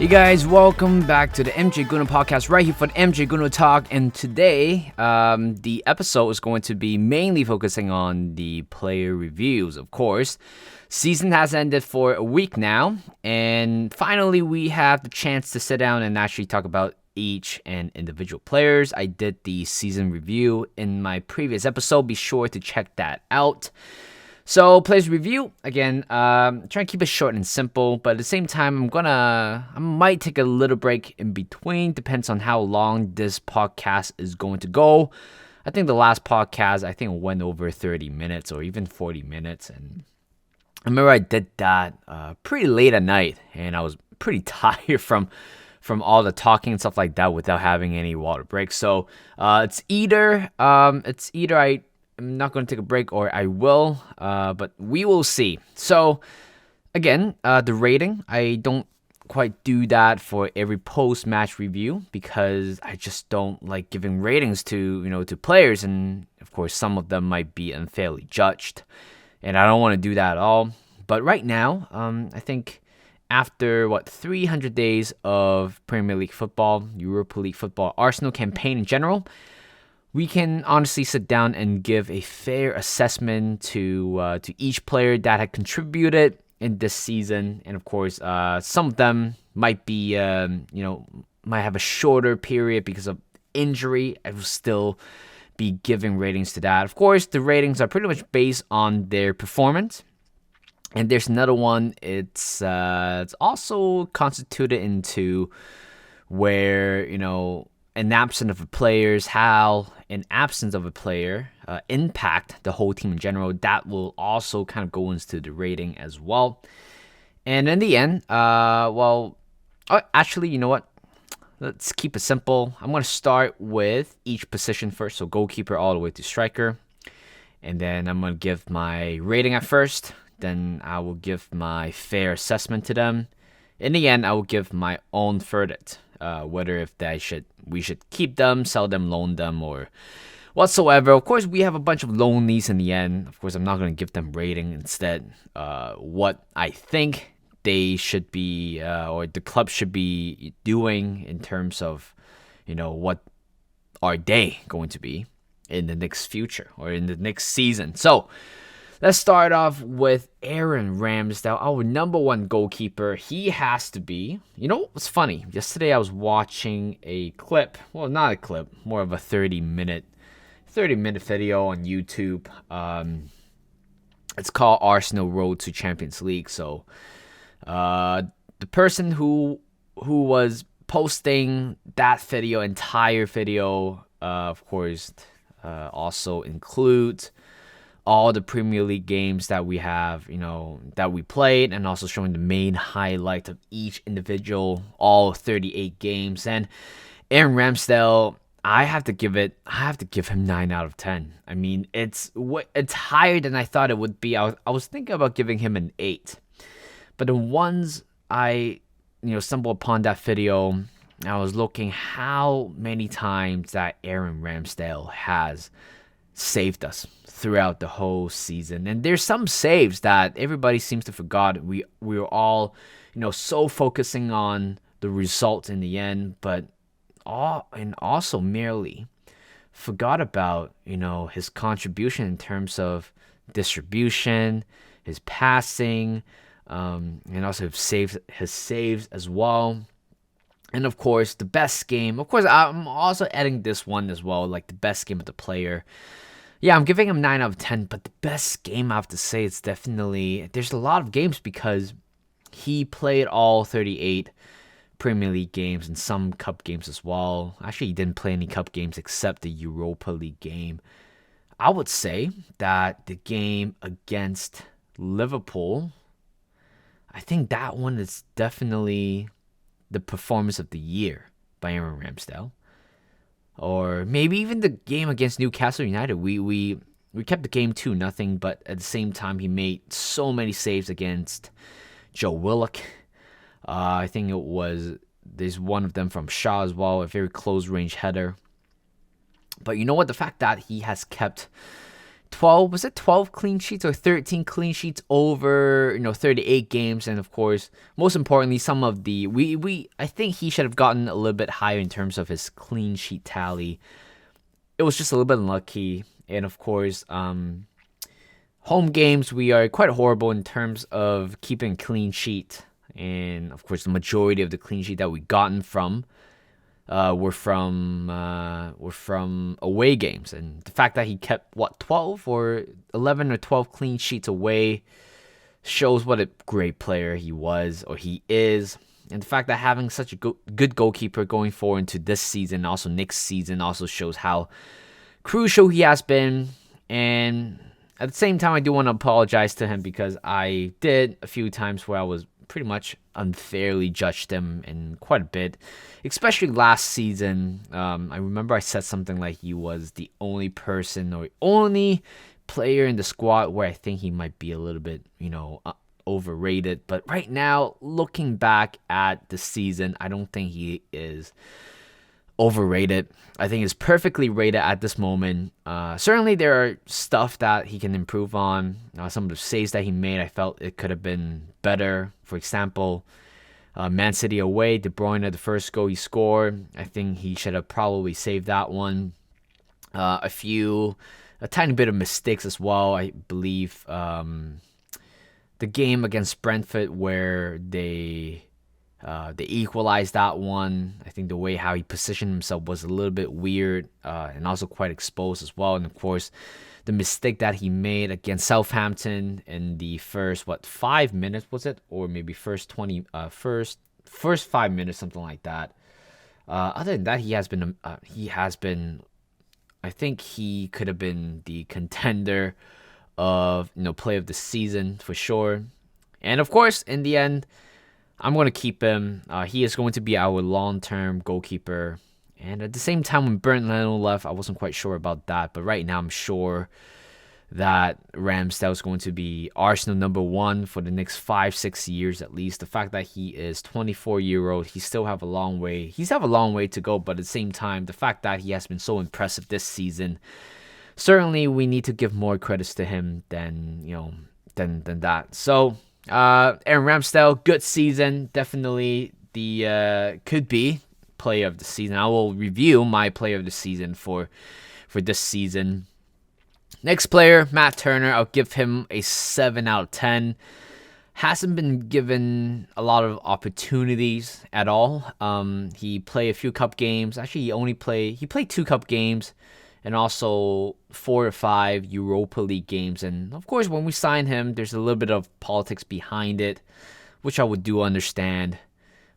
Hey guys, welcome back to the MJ Gooner podcast right here for the MJ Gooner Talk. And today, the episode is going to be mainly focusing on the player reviews, of course. Season has ended for a week now, and finally we have the chance to sit down and actually talk about each and individual players. I did the season review in my previous episode. Be sure to check that out. So, players review, again, trying to keep it short and simple, but at the same time, I might take a little break in between, depends on how long this podcast is going to go. I think the last podcast, went over 30 minutes or even 40 minutes, and I remember I did that pretty late at night, and I was pretty tired from all the talking and stuff like that without having any water breaks. So, it's either I'm not going to take a break or I will, but we will see. So, again, the rating, I don't quite do that for every post-match review because I just don't like giving ratings to players, and of course some of them might be unfairly judged, and I don't want to do that at all. But right now, I think after 300 days of Premier League football, Europa League football, Arsenal campaign in general, we can honestly sit down and give a fair assessment to each player that had contributed in this season. And of course, some of them might be, might have a shorter period because of injury. I will still be giving ratings to that. Of course, the ratings are pretty much based on their performance. And there's another one. It's also constituted into where, an absence of a player's how an absence of a player impact the whole team in general. That will also kind of go into the rating as well. And in the end, actually, you know what? Let's keep it simple. I'm going to start with each position first. So goalkeeper all the way to striker. And then I'm going to give my rating at first. Then I will give my fair assessment to them. In the end, I will give my own verdict. Whether if we should keep them, sell them, loan them, or whatsoever. Of course, we have a bunch of loanees in the end. Of course, I'm not going to give them rating. Instead, what I think they should be, or the club should be doing in terms of, what are they going to be in the next future or in the next season. So, let's start off with Aaron Ramsdale, our number one goalkeeper. He has to be. You know what's funny? Yesterday I was watching a clip. Well, not a clip, more of a 30-minute video on YouTube. It's called Arsenal Road to Champions League. So, the person who was posting that entire video, of course, also includes all the Premier League games that we have, that we played, and also showing the main highlight of each individual, all 38 games. And Aaron Ramsdale, I have to give him 9 out of 10. I mean, it's higher than I thought it would be. I was thinking about giving him an 8. But the ones I, stumbled upon that video, I was looking how many times that Aaron Ramsdale has saved us throughout the whole season. And there's some saves that everybody seems to forgot. We were all, so focusing on the result in the end, but also merely forgot about, his contribution in terms of distribution, his passing, and also his saves as well. And of course, the best game. Of course, I'm also adding this one as well, like the best game of the player. Yeah, I'm giving him 9 out of 10, but the best game I have to say it's definitely, there's a lot of games because he played all 38 Premier League games and some cup games as well. Actually, he didn't play any cup games except the Europa League game. I would say that the game against Liverpool, I think that one is definitely the performance of the year by Aaron Ramsdale. Or maybe even the game against Newcastle United. We kept the game 2-0, but at the same time, he made so many saves against Joe Willock. I think there's one of them from Shaw as well, a very close range header. But you know what? The fact that he has kept 12 clean sheets or 13 clean sheets over 38 games. And of course, most importantly, some of the we I think he should have gotten a little bit higher in terms of his clean sheet tally. It was just a little bit unlucky. And of course, home games, we are quite horrible in terms of keeping clean sheet. And of course, the majority of the clean sheet that we gotten from were from away games. And the fact that he kept 12 or 11 or 12 clean sheets away shows what a great player he was or he is. And the fact that having such a good goalkeeper going forward into this season, also next season, also shows how crucial he has been. And at the same time, I do want to apologize to him because I did a few times where I was pretty much unfairly judged him in quite a bit, especially last season. I remember I said something like he was the only person or only player in the squad where I think he might be a little bit, overrated. But right now, looking back at the season, I don't think he is overrated. I think he's perfectly rated at this moment. Certainly, there are stuff that he can improve on. Some of the saves that he made, I felt it could have been better. For example, Man City away, De Bruyne, the first goal he scored, I think he should have probably saved that one. A tiny bit of mistakes as well. I believe the game against Brentford where they equalized that one. I think the way how he positioned himself was a little bit weird and also quite exposed as well. And of course, the mistake that he made against Southampton in the first 5 minutes was it, or maybe first 5 minutes, something like that. Other than that, he has been. I think he could have been the contender of play of the season for sure. And of course, in the end, I'm going to keep him. He is going to be our long-term goalkeeper. And at the same time, when Bernd Leno left, I wasn't quite sure about that. But right now, I'm sure that Ramsdale is going to be Arsenal number one for the next 5-6 years at least. The fact that he is 24-year-old, he still have a long way. He's have a long way to go. But at the same time, the fact that he has been so impressive this season, certainly we need to give more credits to him than that. So Aaron Ramsdale, good season, definitely the could be player of the season. I will review my player of the season for this season. Next player, Matt Turner. I'll give him a 7 out of 10. Hasn't been given a lot of opportunities at all. He played a few cup games. Actually, he played 2 cup games and also 4 or 5 Europa League games. And of course, when we signed him, there's a little bit of politics behind it, which I would do understand.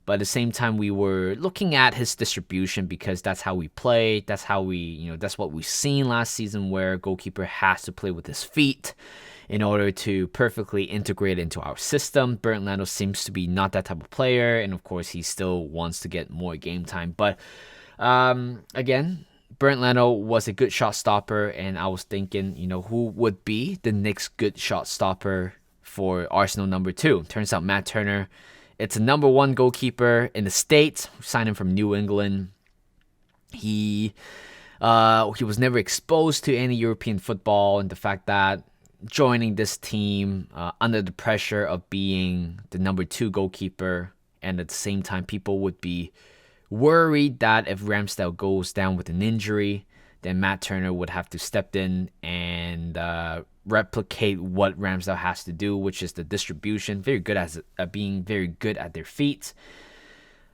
But at the same time, we were looking at his distribution because that's how we play. That's how that's what we've seen last season, where a goalkeeper has to play with his feet in order to perfectly integrate into our system. Bernd Leno seems to be not that type of player. And of course, he still wants to get more game time. But again, Bernd Leno was a good shot stopper. And I was thinking, who would be the next good shot stopper for Arsenal number 2? Turns out Matt Turner. It's a number 1 goalkeeper in the States. We signed him from New England. He was never exposed to any European football, and the fact that joining this team under the pressure of being the number 2 goalkeeper, and at the same time, people would be worried that if Ramsdale goes down with an injury, then Matt Turner would have to step in and replicate what Ramsdale has to do, which is the distribution. Very good at being very good at their feet.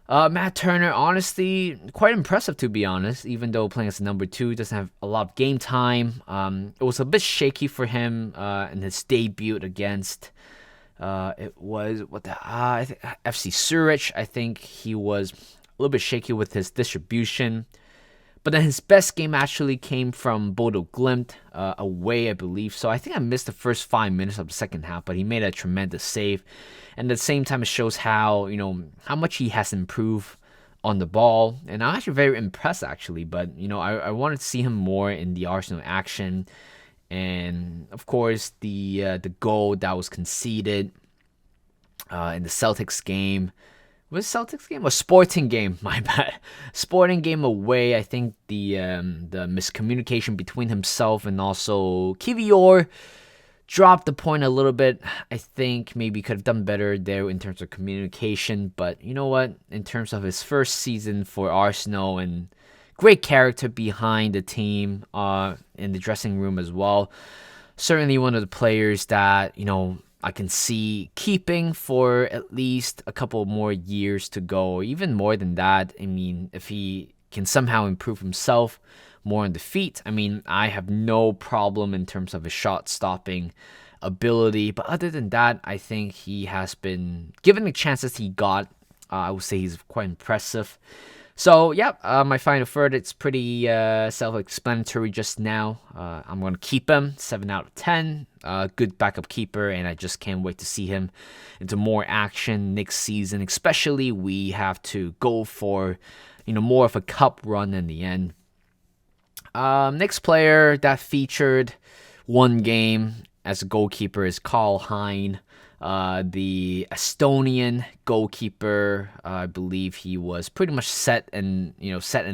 Matt Turner, honestly, quite impressive to be honest. Even though playing as a number 2, doesn't have a lot of game time. It was a bit shaky for him in his debut against. It was I think FC Zurich. I think he was a little bit shaky with his distribution. But then his best game actually came from Bodo Glimt away, I believe. So I think I missed the first 5 minutes of the second half, but he made a tremendous save. And at the same time, it shows how much he has improved on the ball. And I'm actually very impressed, actually. But, I wanted to see him more in the Arsenal action. And, of course, the goal that was conceded in the Celtics game Was Celtics game? A Sporting game, my bad. Sporting game away. I think the miscommunication between himself and also Kivior dropped the point a little bit. I think maybe could have done better there in terms of communication. But you know what? In terms of his first season for Arsenal and great character behind the team, in the dressing room as well. Certainly one of the players that, I can see keeping for at least a couple more years to go, even more than that. I mean, if he can somehow improve himself more on the feet, I mean, I have no problem in terms of his shot stopping ability. But other than that, I think he has been, given the chances he got, I would say he's quite impressive. So, yeah, my final verdict, it's pretty self-explanatory just now. I'm going to keep him, 7 out of 10. Good backup keeper, and I just can't wait to see him into more action next season. Especially, we have to go for, more of a cup run in the end. Next player that featured one game as a goalkeeper is Karl Hein. The Estonian goalkeeper, I believe he was pretty much set in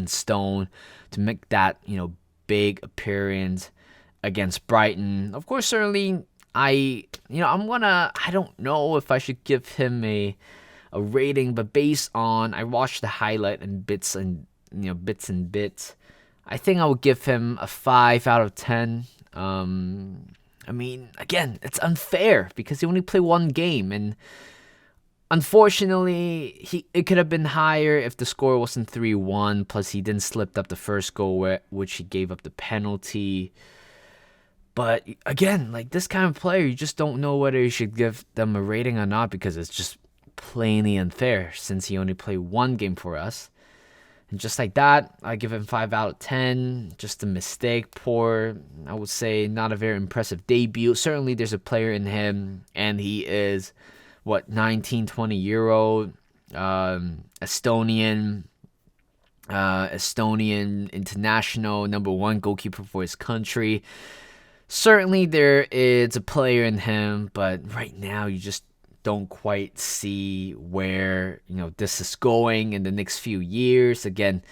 stone to make that, big appearance against Brighton. Of course, certainly I don't know if I should give him a rating, but based on, I watched the highlight and bits, I think I would give him a 5 out of 10. I mean, again, it's unfair because he only played one game, and unfortunately, it could have been higher if the score wasn't 3-1. Plus, he didn't slip up the first goal, which he gave up the penalty. But again, like this kind of player, you just don't know whether you should give them a rating or not because it's just plainly unfair since he only played one game for us. And just like that, I give him 5 out of 10. Just a mistake. Poor, I would say, not a very impressive debut. Certainly, there's a player in him, and he is, 19, 20-year-old, Estonian international, number one goalkeeper for his country. Certainly, there is a player in him, but right now, you just don't quite see where this is going in the next few years. Again,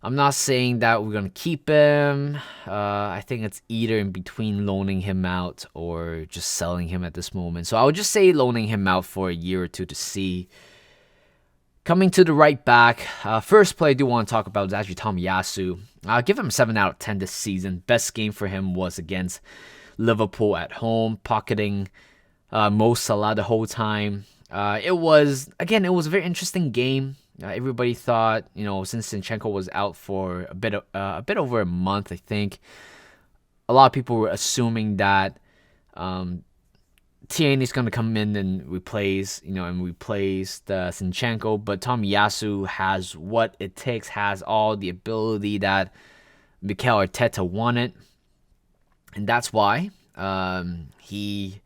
I'm not saying that we're gonna keep him. I think it's either in between loaning him out or just selling him at this moment. So I would just say loaning him out for a year or two to see. Coming to the right back, first play I do want to talk about is actually Tomiyasu. I'll give him 7 out of 10 this season. Best game for him was against Liverpool at home, pocketing Mo Salah the whole time. It was a very interesting game. Everybody thought, since Zinchenko was out for a bit over a month, I think, a lot of people were assuming that Tierney's going to come in and replace the Zinchenko, but Tomiyasu has what it takes, has all the ability that Mikel Arteta wanted, and that's why he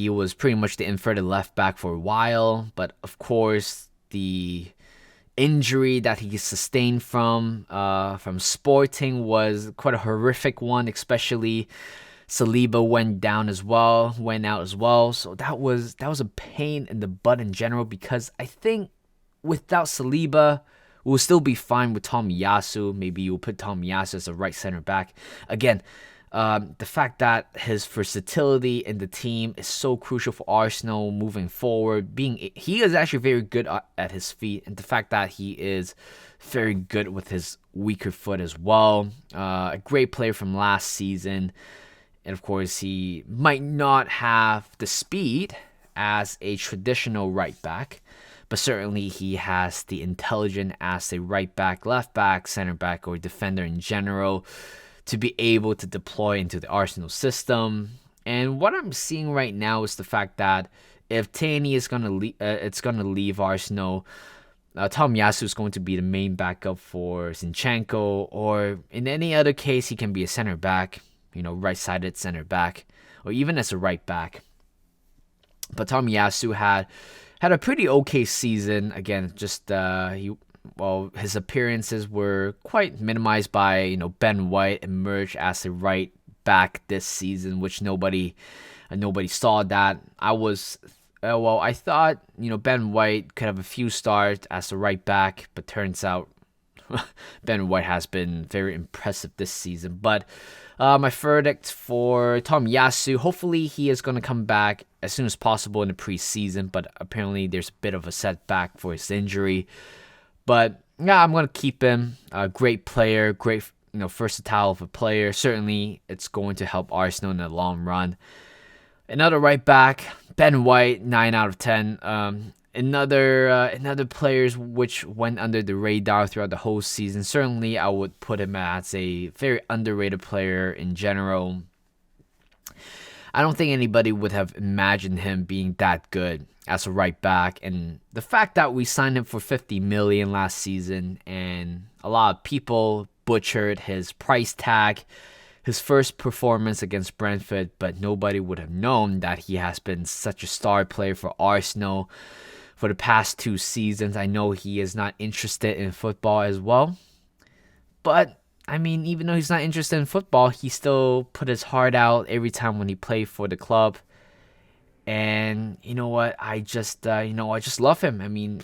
was pretty much the inverted left back for a while, but of course the injury that he sustained from Sporting was quite a horrific one, especially Saliba went out as well. So that was a pain in the butt in general because I think without Saliba, we'll still be fine with Tomiyasu. Maybe you'll put Tomiyasu as a right center back. Again, the fact that his versatility in the team is so crucial for Arsenal moving forward. He is actually very good at his feet, and the fact that he is very good with his weaker foot as well. A great player from last season, and of course he might not have the speed as a traditional right back, but certainly he has the intelligence as a right back, left back, center back, or defender in general to be able to deploy into the Arsenal system. And what I'm seeing right now is the fact that if Tierney is gonna leave Arsenal, Tomiyasu is going to be the main backup for Zinchenko, or in any other case, he can be a center back, right-sided center back, or even as a right back. But Tomiyasu had a pretty okay season. Again, just his appearances were quite minimized by Ben White emerged as a right back this season, which nobody saw that. I was Well, I thought Ben White could have a few starts as a right back, but turns out Ben White has been very impressive this season. But my verdict for Tom Yasu, hopefully he is going to come back as soon as possible in the preseason, but apparently there's a bit of a setback for his injury. But yeah, I'm going to keep him. A great player, great versatile of a player. Certainly it's going to help Arsenal in the long run. Another right back, Ben White, 9 out of 10. Another players which went under the radar throughout the whole season. Certainly, I would put him as a very underrated player in general. I don't think anybody would have imagined him being that good as a right back, and the fact that we signed him for 50 million last season, and a lot of people butchered his price tag. His first performance against Brentford, but nobody would have known that he has been such a star player for Arsenal for the past 2 seasons. I know he is not interested in football as well, but I mean, even though he's not interested in football, he still put his heart out every time when he played for the club. And you know what? I just love him. I mean,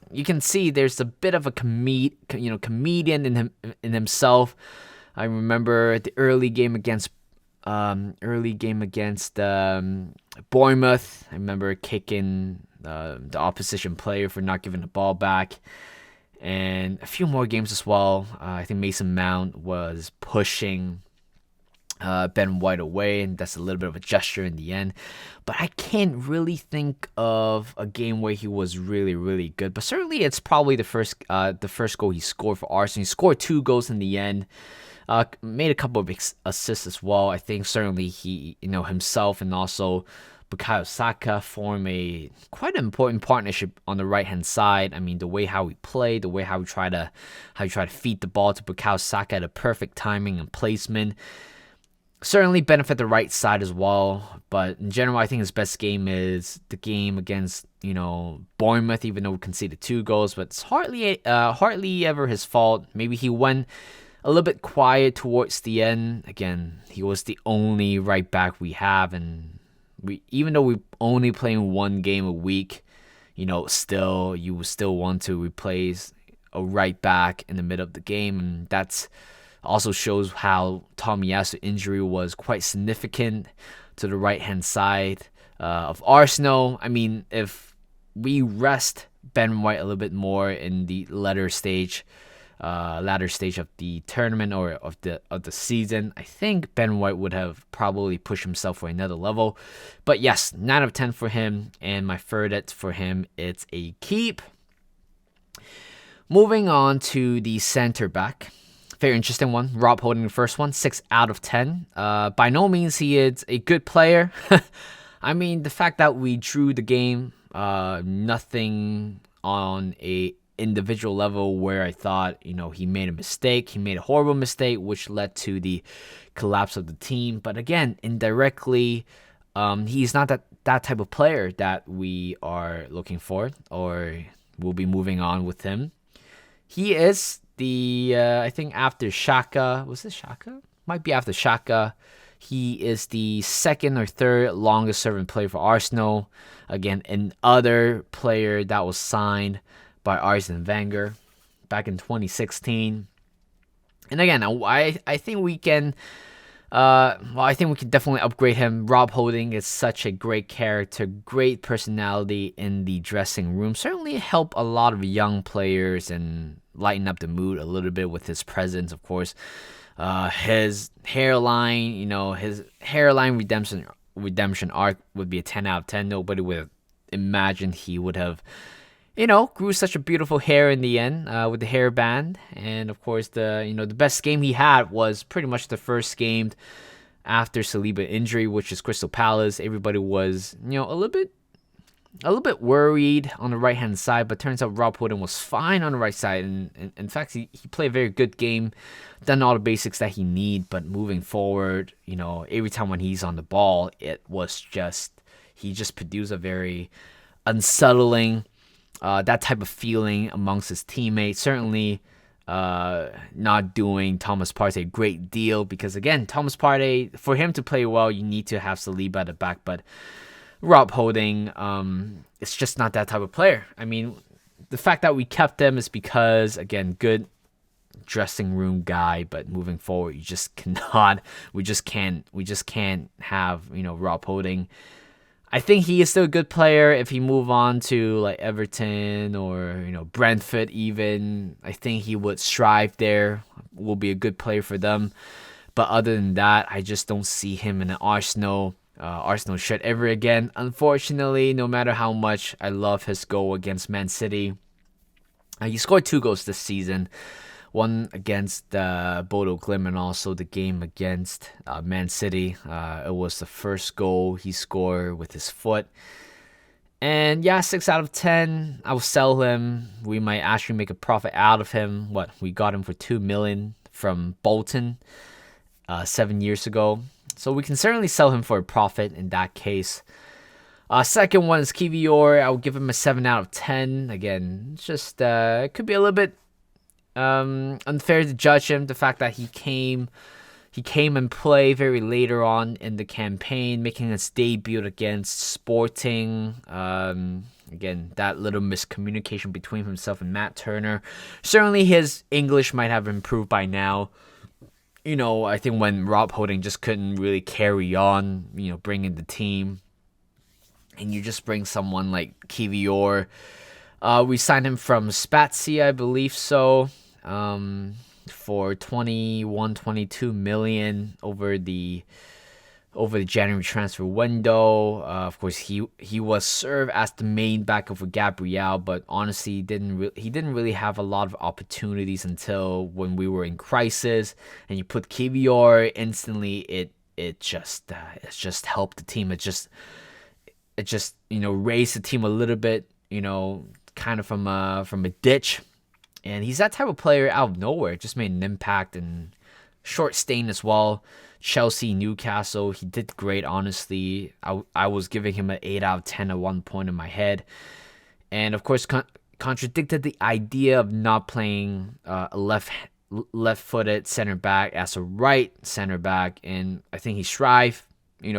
you can see there's a bit of a comedian in himself. I remember the early game against Bournemouth. I remember kicking the opposition player for not giving the ball back, and a few more games as well. I think Mason Mount was pushing Ben White away, and that's a little bit of a gesture in the end. But I can't really think of a game where he was really, really good. But certainly, it's probably the first goal he scored for Arsenal. He scored 2 goals in the end. Made a couple of assists as well. I think certainly he, himself and also Bukayo Saka form a quite important partnership on the right hand side. I mean, the way how we play, the way how we try to feed the ball to Bukayo Saka at a perfect timing and placement, certainly benefit the right side as well. But in general, I think his best game is the game against Bournemouth, even though we conceded 2 goals. But it's hardly ever his fault. Maybe he went a little bit quiet towards the end. Again, he was the only right back we have, and even though we're only playing 1 game a week, you would still want to replace a right back in the middle of the game, and that's also shows how Tomiyasu injury was quite significant to the right hand side of Arsenal. I mean, if we rest Ben White a little bit more in the latter stage of the tournament or of the season, I think Ben White would have probably pushed himself for another level. But yes, 9 out of 10 for him, and my verdict for him, it's a keep. Moving on to the center back. Very interesting one. Rob Holding the first one, 6 out of 10. By no means he is a good player. I mean, the fact that we drew the game, nothing on a individual level where I thought, he made a mistake. He made a horrible mistake, which led to the collapse of the team. But again, indirectly, he's not that type of player that we are looking for, or we'll be moving on with him. He is I think after Xhaka, was this Xhaka? Might be after Xhaka. He is the 2nd or 3rd longest serving player for Arsenal. Again, another player that was signed by Arsene Wenger back in 2016. And again, I think we can definitely upgrade him. Rob Holding is such a great character, great personality in the dressing room. Certainly help a lot of young players and lighten up the mood a little bit with his presence, of course. His hairline, his hairline redemption arc would be a 10 out of 10. Nobody would have imagined he would have grew such a beautiful hair in the end with the hairband. And of course, the best game he had was pretty much the first game after Saliba injury, which is Crystal Palace. Everybody was a little bit worried on the right hand side, but turns out Rob Holding was fine on the right side, and in fact he played a very good game, done all the basics that he need. But moving forward, every time when he's on the ball, he just produced a very unsettling that type of feeling amongst his teammates. Certainly not doing Thomas Partey a great deal, because again, Thomas Partey, for him to play well, you need to have Saliba at the back. But Rob Holding, it's just not that type of player. I mean, the fact that we kept him is because, again, good dressing room guy, but moving forward, you just cannot. We just can't have Rob Holding. I think he is still a good player. If he move on to like Everton or Brentford, even, I think he would strive there. Will be a good player for them. But other than that, I just don't see him in an Arsenal shirt ever again. Unfortunately, no matter how much I love his goal against Man City, he scored 2 goals this season. One against Bodo Glimt and also the game against Man City. It was the first goal he scored with his foot. And yeah, 6 out of 10. I will sell him. We might actually make a profit out of him. We got him for $2 million from Bolton 7 years ago. So we can certainly sell him for a profit in that case. Second one is Kivior. I will give him a 7 out of 10. Again, it's just it could be a little bit unfair to judge him. The fact that he came and played very later on in the campaign, making his debut against Sporting. Again, that little miscommunication between himself and Matt Turner. Certainly his English might have improved by now. I think when Rob Holding just couldn't really carry on, bringing the team, and you just bring someone like Kivior. We signed him from Spezia, I believe so, for 22 million over the January transfer window. Of course, he was served as the main backup for Gabriel, but honestly, he didn't really have a lot of opportunities until when we were in crisis. And you put Kivior instantly, it just helped the team. It just raised the team a little bit, kind of from a ditch. And he's that type of player out of nowhere. Just made an impact and short stint as well. Chelsea, Newcastle, he did great, honestly. I was giving him an 8 out of 10 at one point in my head. And of course, contradicted the idea of not playing a left-footed center back as a right center back. And I think he strived,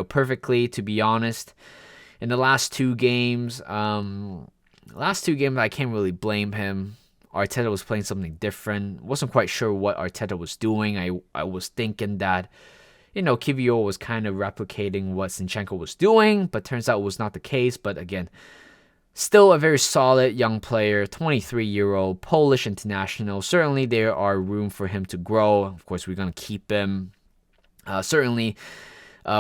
perfectly, to be honest. In the last two games, I can't really blame him. Arteta was playing something different. Wasn't quite sure what Arteta was doing. I was thinking that, Kivior was kind of replicating what Zinchenko was doing, but turns out it was not the case. But again, still a very solid young player, 23-year-old Polish international. Certainly there are room for him to grow. Of course, we're going to keep him. Certainly,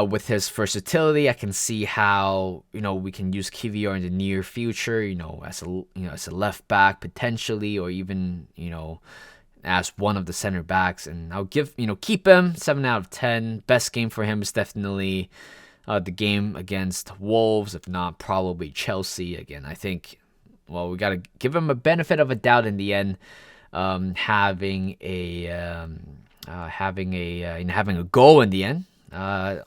with his versatility, I can see how we can use Kivior in the near future. As a left back potentially, or even as one of the center backs. And I'll keep him 7 out of 10. Best game for him is definitely the game against Wolves, if not probably Chelsea. Again, I think we got to give him a benefit of a doubt in the end. Having a goal in the end.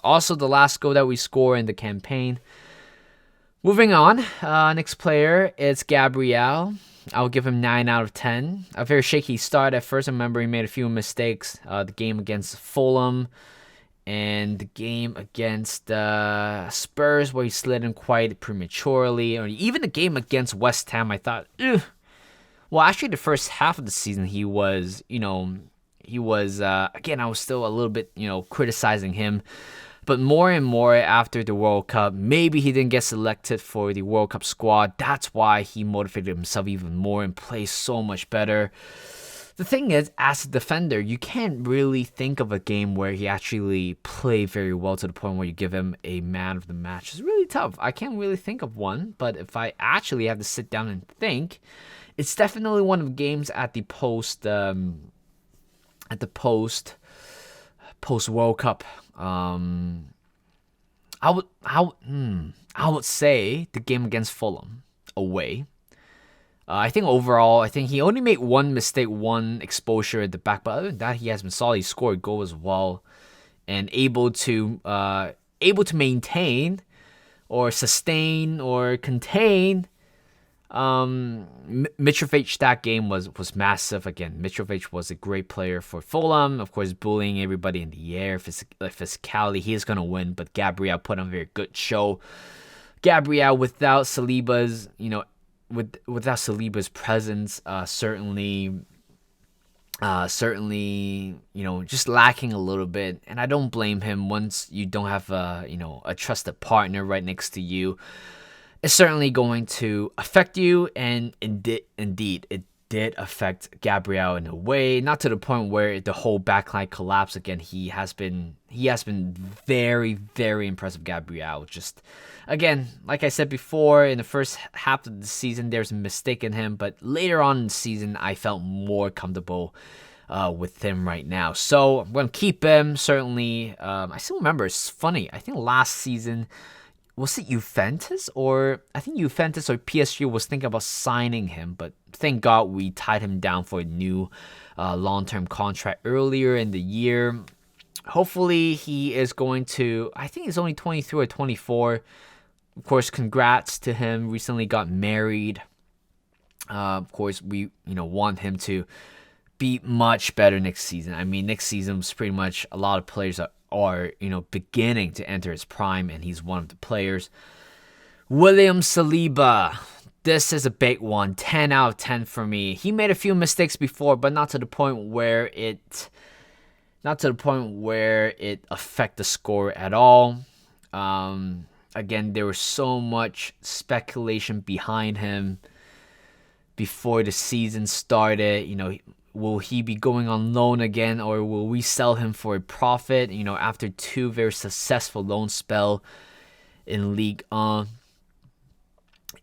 Also, the last goal that we score in the campaign. Moving on, next player is Gabriel. I'll give him 9 out of 10. A very shaky start at first. I remember he made a few mistakes. The game against Fulham and the game against Spurs, where he slid in quite prematurely. Or even the game against West Ham, I thought, ugh. Well, actually, the first half of the season, he was, again, I was still a little bit, criticizing him. But more and more after the World Cup, maybe he didn't get selected for the World Cup squad. That's why he motivated himself even more and plays so much better. The thing is, as a defender, you can't really think of a game where he actually played very well to the point where you give him a man of the match. It's really tough. I can't really think of one, but if I actually have to sit down and think, it's definitely one of the games at the post World Cup. I would say the game against Fulham away. I think overall, he only made one mistake, one exposure at the back, but other than that, he has been solid. He scored a goal as well, and able to maintain or sustain or contain. Mitrovic, that game was massive. Again, Mitrovic was a great player for Fulham. Of course, bullying everybody in the air, physicality, he is going to win. But Gabriel put on a very good show. Gabriel without Saliba's, without Saliba's presence, certainly, just lacking a little bit. And I don't blame him once you don't have a trusted partner right next to you. It's certainly going to affect you, and indeed, it did affect Gabriel in a way, not to the point where the whole backline collapsed again. He has been very, very impressive, Gabriel. Just again, like I said before, in the first half of the season, there's a mistake in him, but later on in the season, I felt more comfortable with him right now. So I'm going to keep him, certainly. I still remember, it's funny, I think last season, was it Juventus or PSG was thinking about signing him, but thank God we tied him down for a new long-term contract earlier in the year. Hopefully he is going to, I think he's only 23 or 24. Of course, congrats to him. Recently got married. Of course, we want him to be much better next season. I mean, next season was pretty much a lot of players are beginning to enter his prime, and he's one of the players. William Saliba, this is a big one. 10 out of 10 for me. He made a few mistakes before, but not to the point where it affect the score at all. Again, there was so much speculation behind him before the season started. Will he be going on loan again, or will we sell him for a profit? After two very successful loan spell in Ligue 1.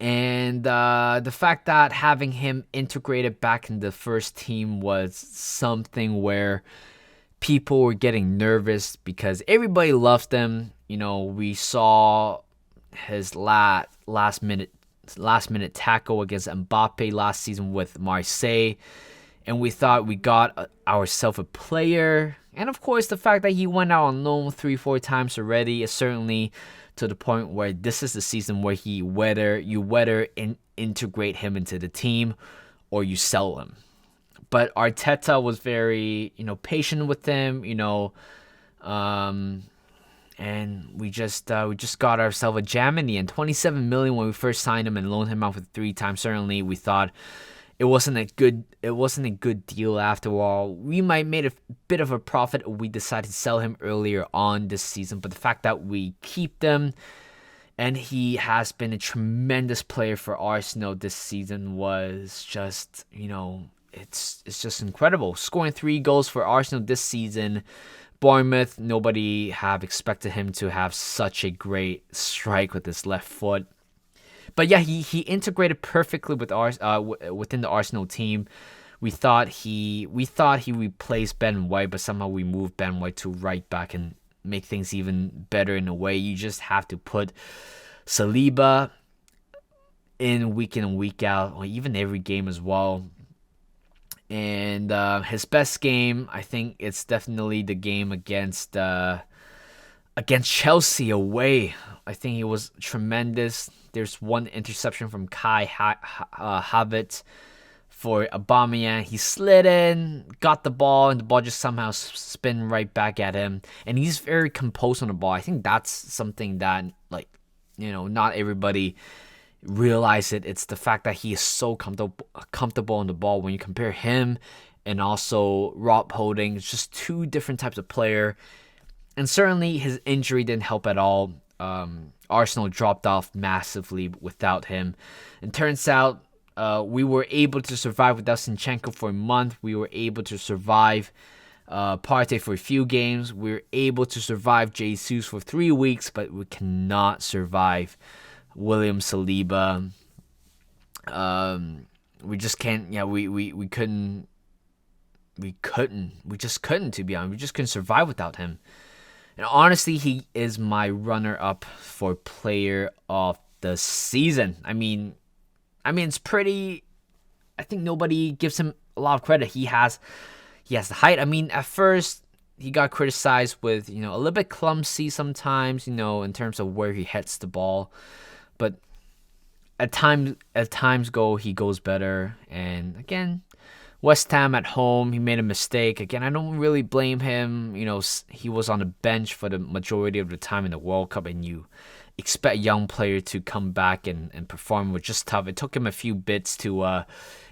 And the fact that having him integrated back in the first team was something where people were getting nervous because everybody loves them. We saw his last minute tackle against Mbappe last season with Marseille, and we thought we got ourselves a player. And of course, the fact that he went out on loan 3-4 times already is certainly to the point where this is the season where you integrate him into the team or you sell him. But Arteta was very, patient with him, and we just got ourselves a gem in the end. 27 million when we first signed him and loaned him out for 3 times. Certainly, we thought it wasn't a good deal after all. We might made a bit of a profit if we decided to sell him earlier on this season, but the fact that we keep them, and he has been a tremendous player for Arsenal this season, was just, it's just incredible. Scoring 3 goals for Arsenal this season. Bournemouth, nobody have expected him to have such a great strike with his left foot. But yeah, he integrated perfectly with within the Arsenal team. We thought he replaced Ben White, but somehow we moved Ben White to right back and make things even better in a way. You just have to put Saliba in week out, or even every game as well. And his best game, I think it's definitely the game against Chelsea away. I think he was tremendous. There's one interception from Kai Havertz for Aubameyang. He slid in, got the ball, and the ball just somehow spin right back at him. And he's very composed on the ball. I think that's something that, not everybody realize it. It's the fact that he is so comfortable on the ball. When you compare him and also Rob Holding, it's just 2 different types of player. And certainly his injury didn't help at all. Arsenal dropped off massively without him. And turns out we were able to survive without Zinchenko for a month. We were able to survive Partey for a few games. We were able to survive Jesus for 3 weeks, but we cannot survive William Saliba. We just can't. Yeah, we couldn't. We just couldn't, to be honest. We just couldn't survive without him. And honestly, he is my runner-up for player of the season. I mean, it's pretty. I think nobody gives him a lot of credit. He has the height. I mean, at first he got criticized with a little bit clumsy sometimes, in terms of where he hits the ball. But as times go, he goes better. And again, West Ham at home, he made a mistake. Again, I don't really blame him. He was on the bench for the majority of the time in the World Cup, and you expect a young player to come back and perform was just tough. It took him a few bits to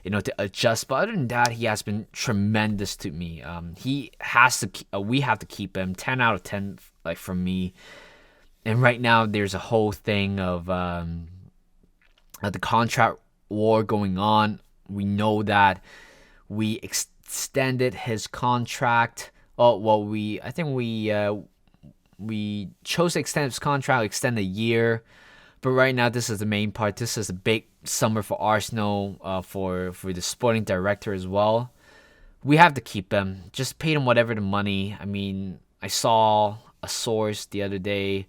to adjust. But other than that, he has been tremendous to me. He has to. We have to keep him 10 out of 10, like for me. And right now, there's a whole thing of the contract war going on. We know that we extended his contract. Oh well, I think we chose to extend his contract, extend a year. But right now, this is the main part. This is a big summer for Arsenal, for the sporting director as well. We have to keep him. Just pay him whatever the money. I mean, I saw a source the other day.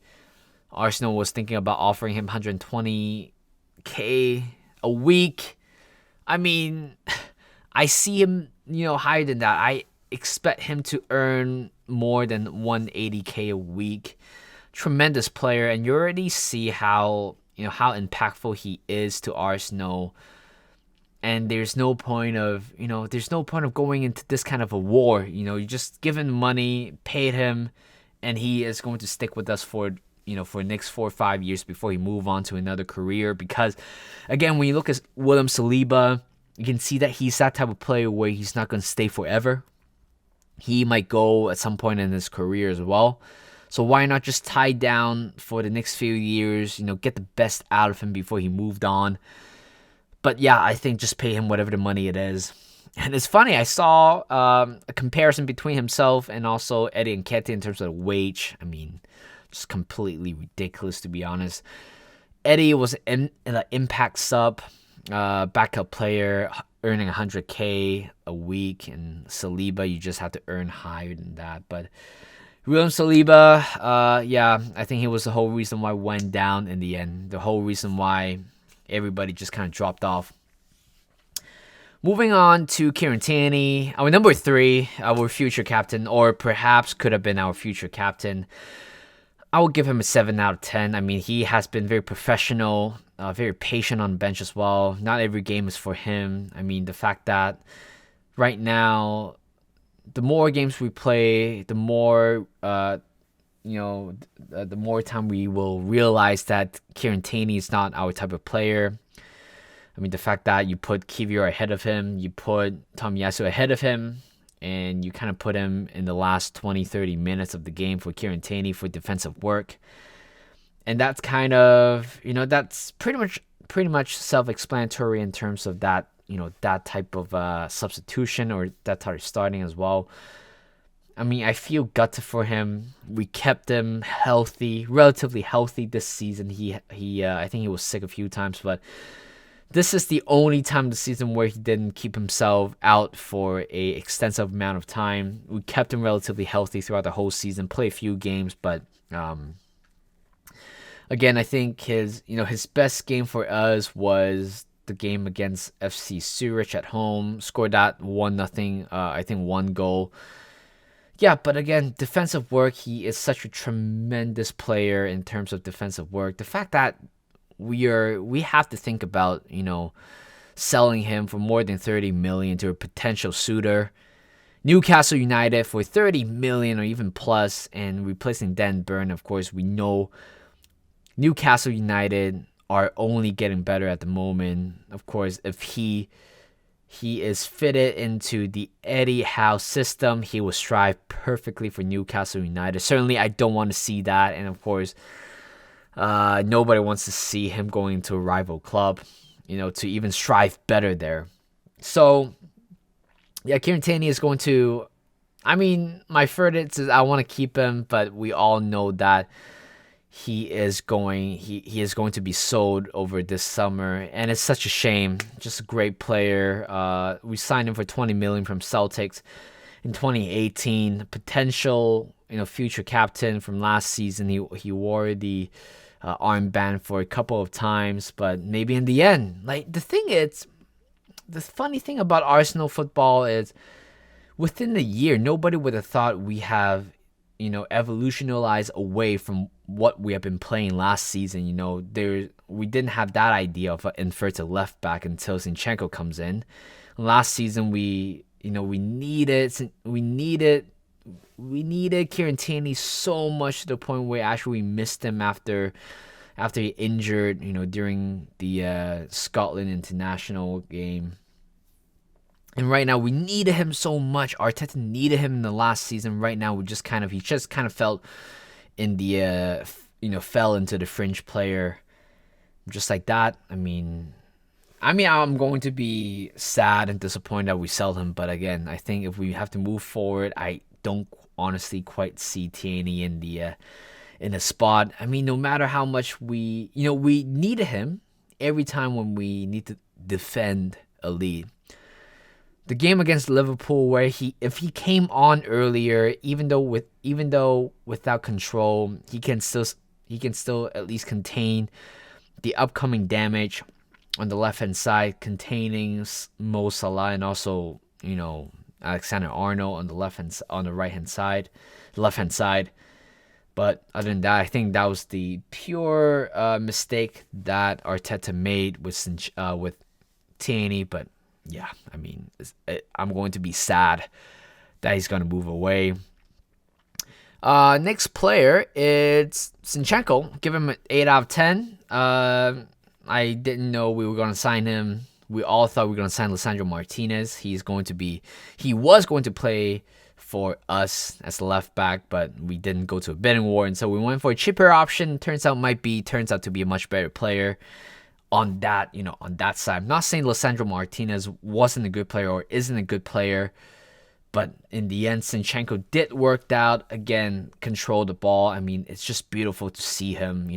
Arsenal was thinking about offering him 120K a week. I mean, I see him, higher than that. I expect him to earn more than 180K a week. Tremendous player, and you already see how impactful he is to Arsenal. And there's no point of going into this kind of a war. You just give him money, paid him, and he is going to stick with us for the next 4 or 5 years before he move on to another career. Because again, when you look at William Saliba, you can see that he's that type of player where he's not going to stay forever. He might go at some point in his career as well. So why not just tie down for the next few years, get the best out of him before he moved on. But yeah, I think just pay him whatever the money it is. And it's funny, I saw a comparison between himself and also Eddie Nketiah in terms of the wage. I mean, just completely ridiculous, to be honest. Eddie was an impact sub, backup player, earning 100K a week. And Saliba, you just have to earn higher than that. But William Saliba, I think he was the whole reason why it went down in the end. The whole reason why everybody just kind of dropped off. Moving on to Kieran Tierney, our number 3, our future captain, or perhaps could have been our future captain. I will give him a 7 out of 10. I mean, he has been very professional, very patient on the bench as well. Not every game is for him. I mean, the fact that right now, the more games we play, the more the more time we will realize that Kieran Tierney is not our type of player. I mean, the fact that you put Kivior ahead of him, you put Tomiyasu ahead of him, and you kind of put him in the last 20, 30 minutes of the game for Kieran Tierney for defensive work. And that's kind of, that's pretty much self-explanatory in terms of that, that type of substitution or that type of starting as well. I mean, I feel gutted for him. We kept him healthy, relatively healthy this season. He I think he was sick a few times, but this is the only time of the season where he didn't keep himself out for a extensive amount of time. We kept him relatively healthy throughout the whole season, play a few games, but again, I think his best game for us was the game against FC Zurich at home. Scored that 1-0, I think 1 goal. Yeah, but again, defensive work, he is such a tremendous player in terms of defensive work. The fact that we have to think about, selling him for more than 30 million to a potential suitor. Newcastle United for 30 million or even plus, and replacing Dan Burn. Of course, we know Newcastle United are only getting better at the moment. Of course, if he is fitted into the Eddie Howe system, he will strive perfectly for Newcastle United. Certainly, I don't want to see that. And of course, nobody wants to see him going to a rival club, to even strive better there. So, yeah, Kieran Tierney is going to, I mean, my verdict is I want to keep him, but we all know that he is going to be sold over this summer, and it's such a shame. Just a great player. We signed him for 20 million from Celtics in 2018. Potential, future captain from last season. He wore the armband for a couple of times, but maybe in the end, the funny thing about Arsenal football is, within the year, nobody would have thought we have, evolutionalized away from what we have been playing last season. We didn't have that idea of an inverted left back until Zinchenko comes in. Last season, we needed Kieran Tierney so much to the point where actually we missed him after after he injured, during the Scotland international game. And right now we needed him so much. Arteta needed him in the last season. Right now he just kind of felt in the fell into the fringe player, just like that. I mean, I'm going to be sad and disappointed that we sell him. But again, I think if we have to move forward, I don't honestly quite see Tierney in the spot. I mean, no matter how much we needed him every time when we need to defend a lead. The game against Liverpool, where if he came on earlier, even though without control, he can still at least contain the upcoming damage on the left hand side, containing Mo Salah and also Alexander-Arnold on the left hand side. But other than that, I think that was the pure mistake that Arteta made with Tierney. But yeah, I mean, I'm going to be sad that he's going to move away. Next player, it's Zinchenko. Give him an 8 out of 10. I didn't know we were going to sign him. We all thought we were going to sign Lisandro Martinez. He was going to play for us as a left back, but we didn't go to a bidding war, and so we went for a cheaper option. Turns out to be a much better player on that side. I'm not saying Lisandro Martinez wasn't a good player or isn't a good player, but in the end, Zinchenko did work out. Again, control the ball. I mean, it's just beautiful to see him.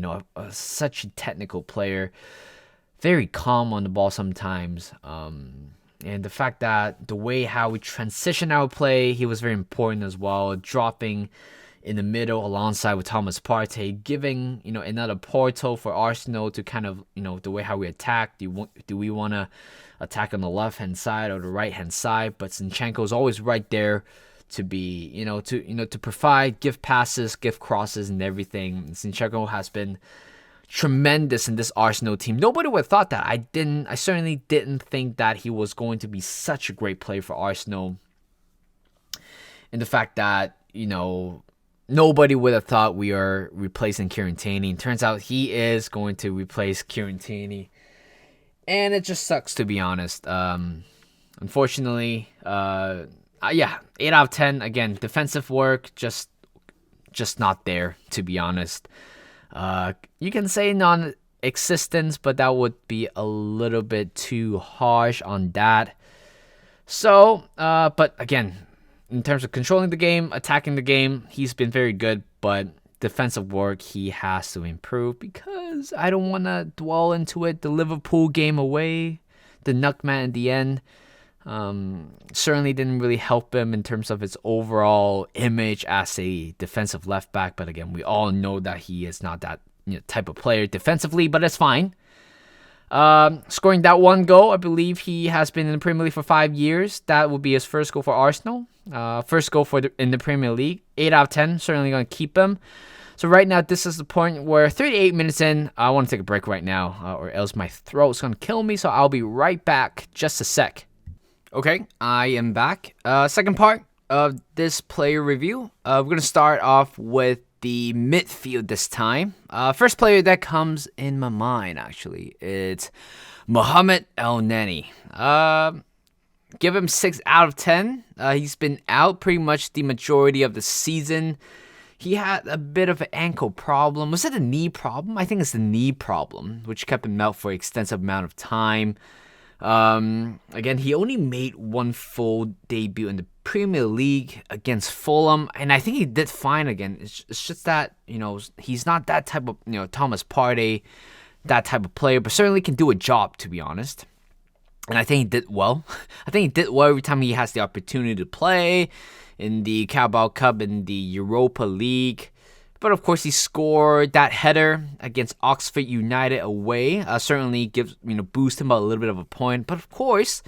Such a technical player, very calm on the ball sometimes. And the fact that the way how we transition our play, he was very important as well. Dropping in the middle alongside with Thomas Partey, giving another portal for Arsenal to kind of the way how we attack. Do we want to attack on the left hand side or the right hand side? But Zinchenko is always right there to be to provide, give passes, give crosses, and everything. Zinchenko has been tremendous in this Arsenal team. Nobody would have thought that. I certainly didn't think that he was going to be such a great player for Arsenal. And the fact that nobody would have thought we are replacing Kieran Tierney. Turns out he is going to replace Kieran Tierney. And it just sucks, to be honest. Unfortunately, 8 out of 10. Again, defensive work, just not there, to be honest. You can say non-existence, but that would be a little bit too harsh on that. So, but again, in terms of controlling the game, attacking the game, he's been very good, but defensive work, he has to improve, because I don't want to dwell into it. The Liverpool game away, the Nutman in the end, certainly didn't really help him in terms of his overall image as a defensive left back. But again, we all know that he is not that type of player defensively, but it's fine. Scoring that one goal, I believe he has been in the Premier League for 5 years. That will be his first goal for Arsenal. First goal in the Premier League. 8 out of 10. Certainly going to keep him. So right now, this is the point where 38 minutes in, I want to take a break right now, or else my throat's going to kill me. So I'll be right back. Just a sec. Okay, I am back. Second part of this player review. We're going to start off with the midfield this time. First player that comes in my mind, actually, it's Mohamed El Neni. Give him 6 out of 10. He's been out pretty much the majority of the season. He had a bit of an ankle problem. Was it a knee problem? I think it's the knee problem, which kept him out for an extensive amount of time. Again, he only made one full debut in the Premier League against Fulham, and I think he did fine again. It's just that, he's not that type of, Thomas Partey, that type of player, but certainly can do a job, to be honest. And I think he did well. I think he did well every time he has the opportunity to play in the Carabao Cup, in the Europa League. But of course, he scored that header against Oxford United away. Certainly boost him a little bit of a point. But of course,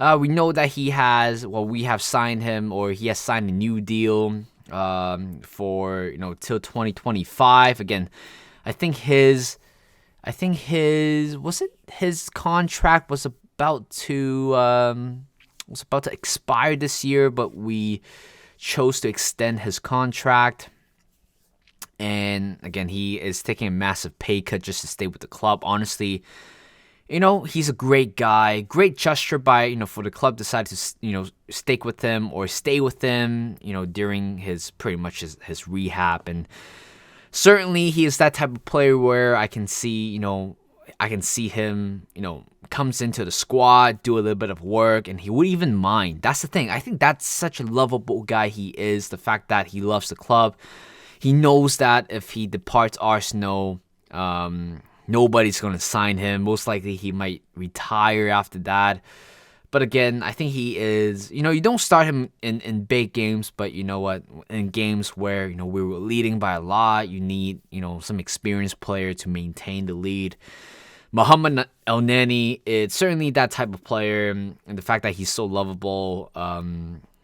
we know that we have signed him, or he has signed a new deal for till 2025. Again, I think his contract was about to expire this year, but we chose to extend his contract. And again, he is taking a massive pay cut just to stay with the club. Honestly, he's a great guy. Great gesture by, for the club decided to, stick with him or stay with him, during his pretty much his rehab. And certainly he is that type of player where I can see him, comes into the squad, do a little bit of work, and he would even mind. That's the thing. I think that's such a lovable guy he is. The fact that he loves the club. He knows that if he departs Arsenal, nobody's going to sign him. Most likely he might retire after that. But again, I think he is, you don't start him in big games, but you know what? In games where, we were leading by a lot, you need, some experienced player to maintain the lead. Mohamed El-Neni is certainly that type of player, and the fact that he's so lovable,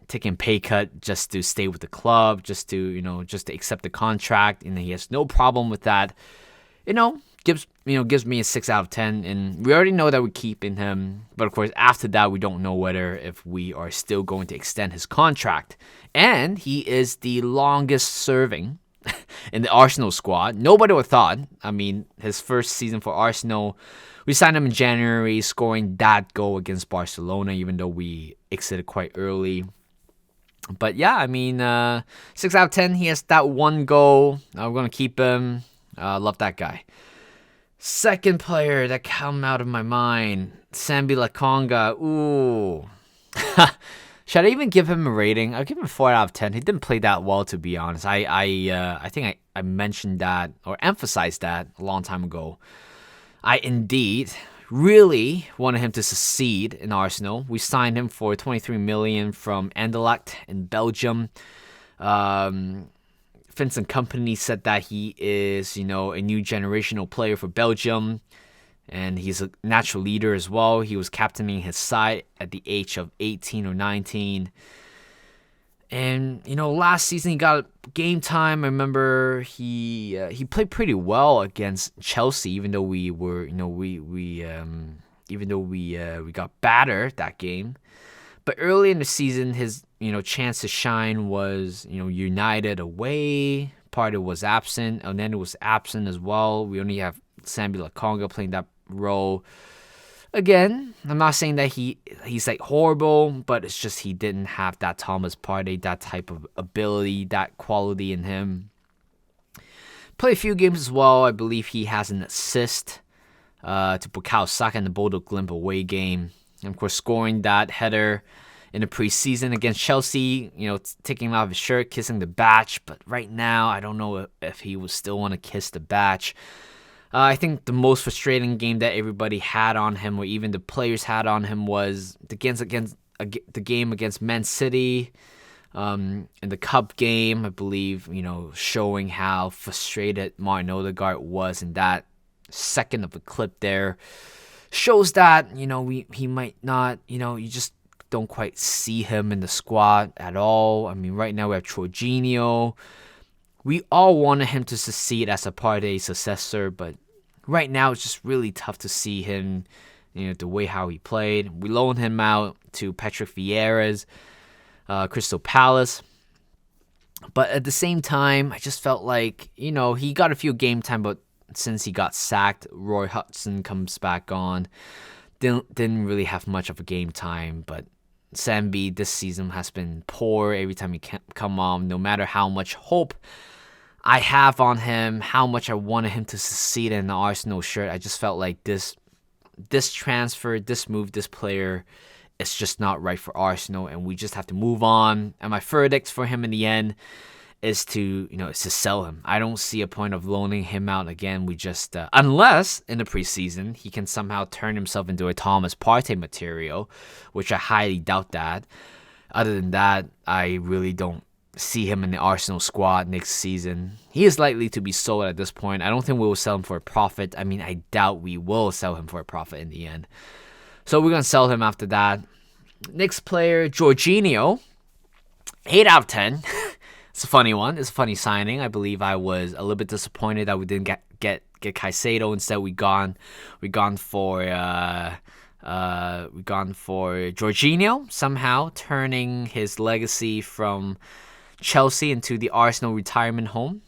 taking pay cut just to stay with the club, just to accept the contract, and he has no problem with that. Gives me a 6 out of 10, and we already know that we're keeping him. But of course, after that, we don't know whether if we are still going to extend his contract. And he is the longest serving in the Arsenal squad. Nobody would have thought. I mean, his first season for Arsenal, we signed him in January, scoring that goal against Barcelona, even though we exited quite early. But yeah, I mean, 6 out of 10. He has that one goal. We're going to keep him. Love that guy. Second player that come out of my mind, Sambi Lokonga. Ooh. Should I even give him a rating? I'll give him a 4 out of 10. He didn't play that well, to be honest. I think I mentioned that or emphasized that a long time ago. I indeed really wanted him to succeed in Arsenal. We signed him for 23 million from Anderlecht in Belgium. Vincent Kompany said that he is, a new generational player for Belgium, and he's a natural leader as well. He was captaining his side at the age of 18 or 19. And, last season he got game time. I remember he played pretty well against Chelsea, even though we were, we got battered that game. But early in the season, his chance to shine was United away. Partey was absent. El-Neni was absent as well. We only have Sambi Lokonga playing that role. Again, I'm not saying that he's like horrible, but it's just he didn't have that Thomas Partey, that type of ability, that quality in him. Played a few games as well. I believe he has an assist to Bukayo Saka in the Bodo Glimt away game. And of course, scoring that header in the preseason against Chelsea, taking him out of his shirt, kissing the badge. But right now, I don't know if he would still want to kiss the badge. I think the most frustrating game that everybody had on him, or even the players had on him, was the game against Man City in the Cup game. I believe, showing how frustrated Martin Odegaard was in that second of a clip there. Shows that, he might not, you just don't quite see him in the squad at all. I mean, right now we have Jorginho. We all wanted him to succeed as a Partey successor, but right now it's just really tough to see him, the way how he played. We loaned him out to Patrick Vieira's Crystal Palace. But at the same time, I just felt like, he got a few game time, but since he got sacked, Roy Hodgson comes back on. Didn't really have much of a game time, but Sambi this season has been poor every time he come on. No matter how much hope I have on him, how much I wanted him to succeed in the Arsenal shirt, I just felt like this transfer, this move, this player, it's just not right for Arsenal, and we just have to move on. And my verdict for him in the end is to sell him. I don't see a point of loaning him out again. We just unless in the preseason he can somehow turn himself into a Thomas Partey material, which I highly doubt that. Other than that, I really don't see him in the Arsenal squad next season. He is likely to be sold at this point. I don't think we will sell him for a profit. I mean, I doubt we will sell him for a profit in the end. So we're going to sell him after that. Next player, Jorginho. 8 out of 10. It's a funny one. It's a funny signing. I believe I was a little bit disappointed that we didn't get Caicedo. Instead, we gone for Jorginho, somehow turning his legacy from Chelsea into the Arsenal retirement home.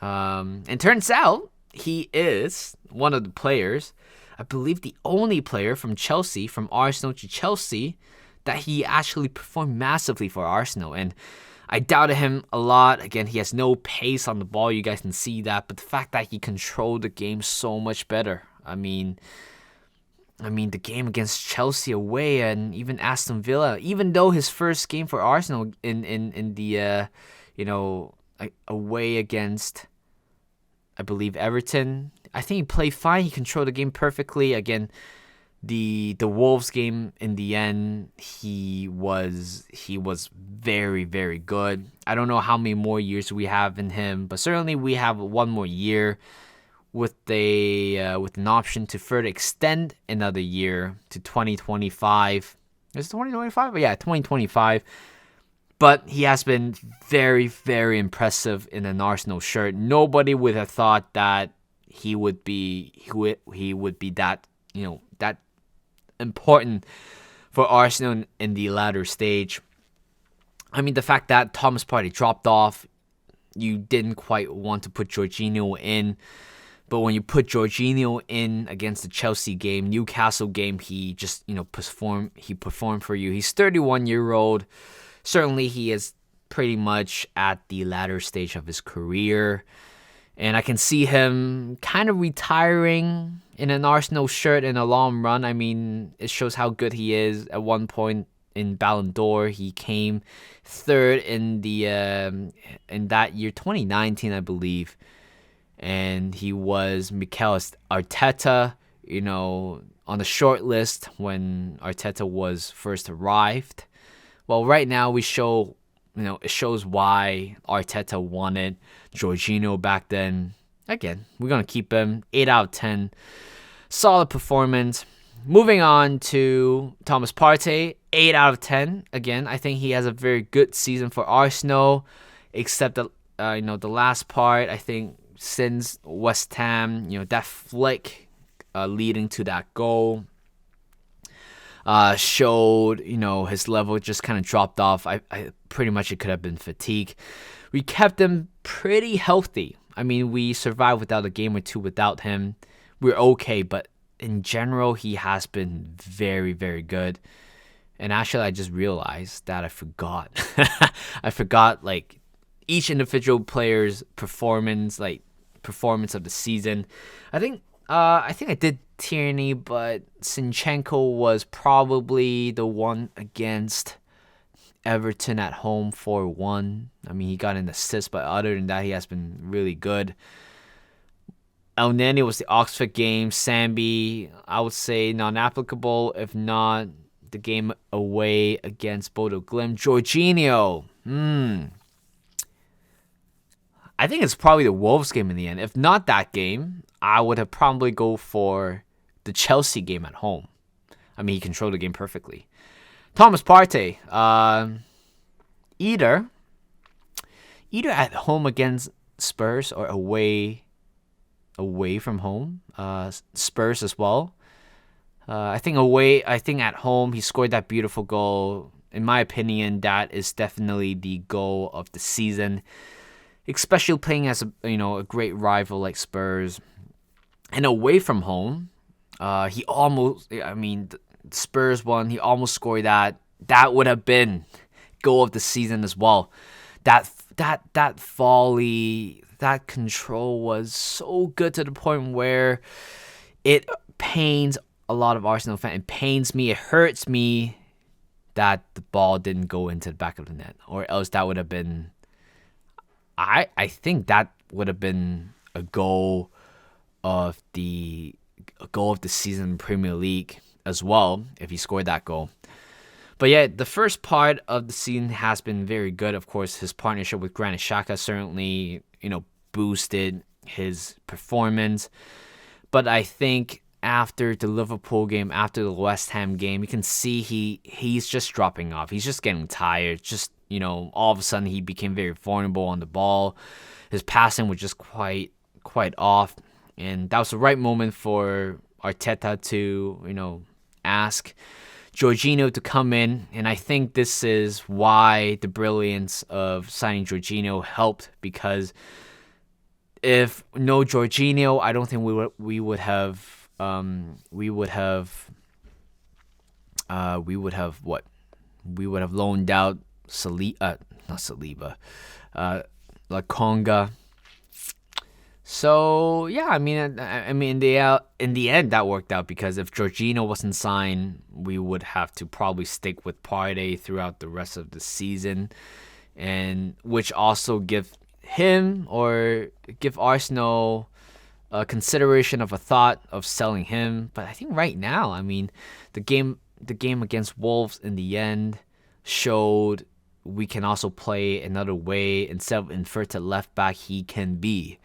And turns out he is one of the players, I believe the only player from Chelsea, from Arsenal to Chelsea, that he actually performed massively for Arsenal. And I doubted him a lot. Again, he has no pace on the ball. You guys can see that. But the fact that he controlled the game so much better. I mean, the game against Chelsea away and even Aston Villa, even though his first game for Arsenal in the away against, I believe, Everton, I think he played fine. He controlled the game perfectly. Again, the Wolves game in the end, he was very, very good. I don't know how many more years we have in him, but certainly we have one more year with an option to further extend another year to 2025. Is it 2025? Yeah, 2025. But he has been very, very impressive in an Arsenal shirt. Nobody would have thought that he would be that, that important for Arsenal in the latter stage. I mean, the fact that Thomas Partey dropped off, you didn't quite want to put Jorginho in. But when you put Jorginho in against the Chelsea game, Newcastle game, he just, performed for you. He's 31-year-old. Certainly, he is pretty much at the latter stage of his career. And I can see him kind of retiring in an Arsenal shirt in a long run. I mean, it shows how good he is. At one point in Ballon d'Or, he came third in that year, 2019, I believe. And he was Mikel Arteta, on the short list when Arteta was first arrived. Well, right now it shows why Arteta wanted Jorginho back then. Again, we're going to keep him. 8 out of 10. Solid performance. Moving on to Thomas Partey. 8 out of 10. Again, I think he has a very good season for Arsenal. Except the last part, I think, since West Ham, that flick leading to that goal showed, his level just kind of dropped off. I pretty much it could have been fatigue. We kept him pretty healthy. I mean, we survived without a game or two without him. We're okay, but in general, he has been very, very good. And actually, I just realized that I forgot. I forgot, each individual player's performance of the season. I think I did Tierney, but Zinchenko was probably the one against Everton at home 4-1. I mean, he got an assist, but other than that, he has been really good. El Neni was the Oxford game. Sambi, I would say non-applicable, if not the game away against Bodo Glimt. Jorginho, I think it's probably the Wolves game in the end. If not that game, I would have probably go for the Chelsea game at home. I mean, he controlled the game perfectly. Thomas Partey, either at home against Spurs or away from home. Spurs as well. I think at home he scored that beautiful goal. In my opinion, that is definitely the goal of the season. Especially playing as a great rival like Spurs. And away from home, Spurs won. He almost scored that. That would have been goal of the season as well. That volley, that control was so good to the point where it pains a lot of Arsenal fans. It pains me. It hurts me that the ball didn't go into the back of the net, or else that would have been. I think that would have been a goal of the season in Premier League as well if he scored that goal. But yeah, the first part of the season has been very good. Of course, his partnership with Granit Xhaka certainly, boosted his performance. But I think after the Liverpool game, after the West Ham game, you can see he's just dropping off. He's just getting tired. Just, all of a sudden he became very vulnerable on the ball. His passing was just quite off. And that was the right moment for Arteta to, ask Jorginho to come in. And I think this is why the brilliance of signing Jorginho helped, because if no Jorginho, I don't think we would have loaned out not Saliba, La Conga. So yeah, I mean, in the end that worked out, because if Jorginho wasn't signed, we would have to probably stick with Partey throughout the rest of the season, and which also give Arsenal a consideration of a thought of selling him. But I think right now, I mean, the game against Wolves in the end showed we can also play another way. Instead of inverted left back, he can be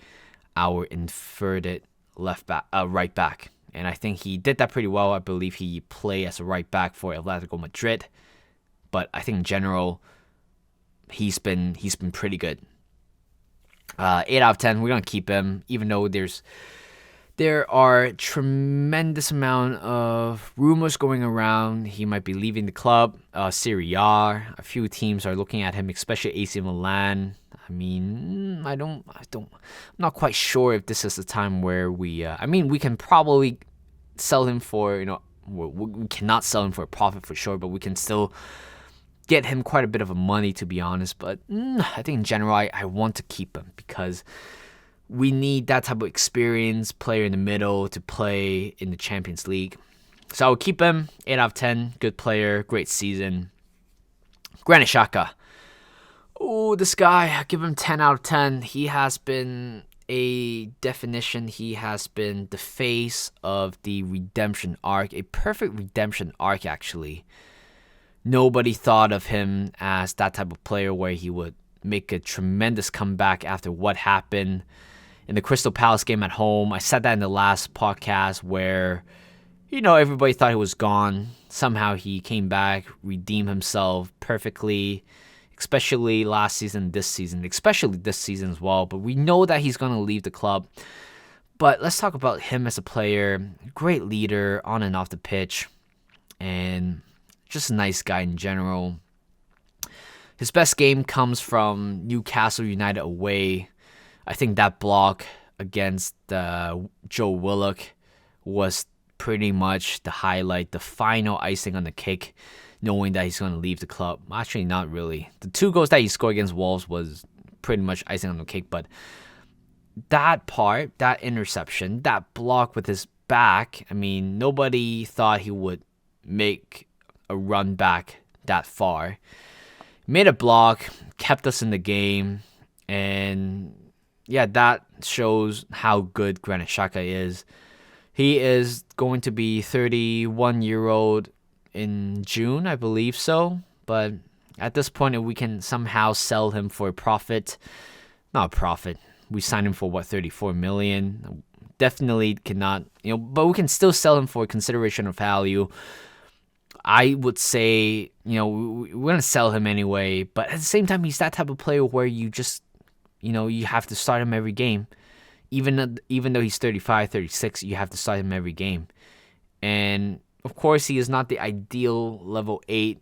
our inverted right back, and I think he did that pretty well. I believe he played as a right back for Atletico Madrid, but I think in general he's been pretty good. 8 out of 10. We're gonna keep him, even though there are tremendous amount of rumors going around. He might be leaving the club. Serie A, a few teams are looking at him, especially AC Milan. I mean, I'm not quite sure if this is the time where we can probably sell him for, we cannot sell him for a profit for sure, but we can still get him quite a bit of money, to be honest. But I think in general, I want to keep him, because we need that type of experience player in the middle to play in the Champions League. So I'll keep him. 8 out of 10. Good player. Great season. Granit Xhaka. Oh, this guy, I give him 10 out of 10. He has been a definition. He has been the face of the redemption arc. A perfect redemption arc, actually. Nobody thought of him as that type of player where he would make a tremendous comeback after what happened in the Crystal Palace game at home. I said that in the last podcast where, everybody thought he was gone. Somehow he came back, redeemed himself perfectly, especially last season, especially this season as well. But we know that he's going to leave the club. But let's talk about him as a player. Great leader on and off the pitch, and just a nice guy in general. His best game comes from Newcastle United away. I think that block against Joe Willock was pretty much the highlight, the final icing on the cake, knowing that he's going to leave the club. Actually, not really. The 2 goals that he scored against Wolves was pretty much icing on the cake, but that part, that interception, that block with his back, I mean, nobody thought he would make a run back that far. Made a block, kept us in the game, and yeah, that shows how good Granit Xhaka is. He is going to be 31-year-old in June, I believe so. But at this point, if we can somehow sell him for a profit, not a profit, we signed him for 34 million. Definitely cannot, but we can still sell him for consideration of value. I would say, we're going to sell him anyway, but at the same time, he's that type of player where you just, you have to start him every game. Even though he's 35, 36, you have to start him every game. And, of course, he is not the ideal level 8,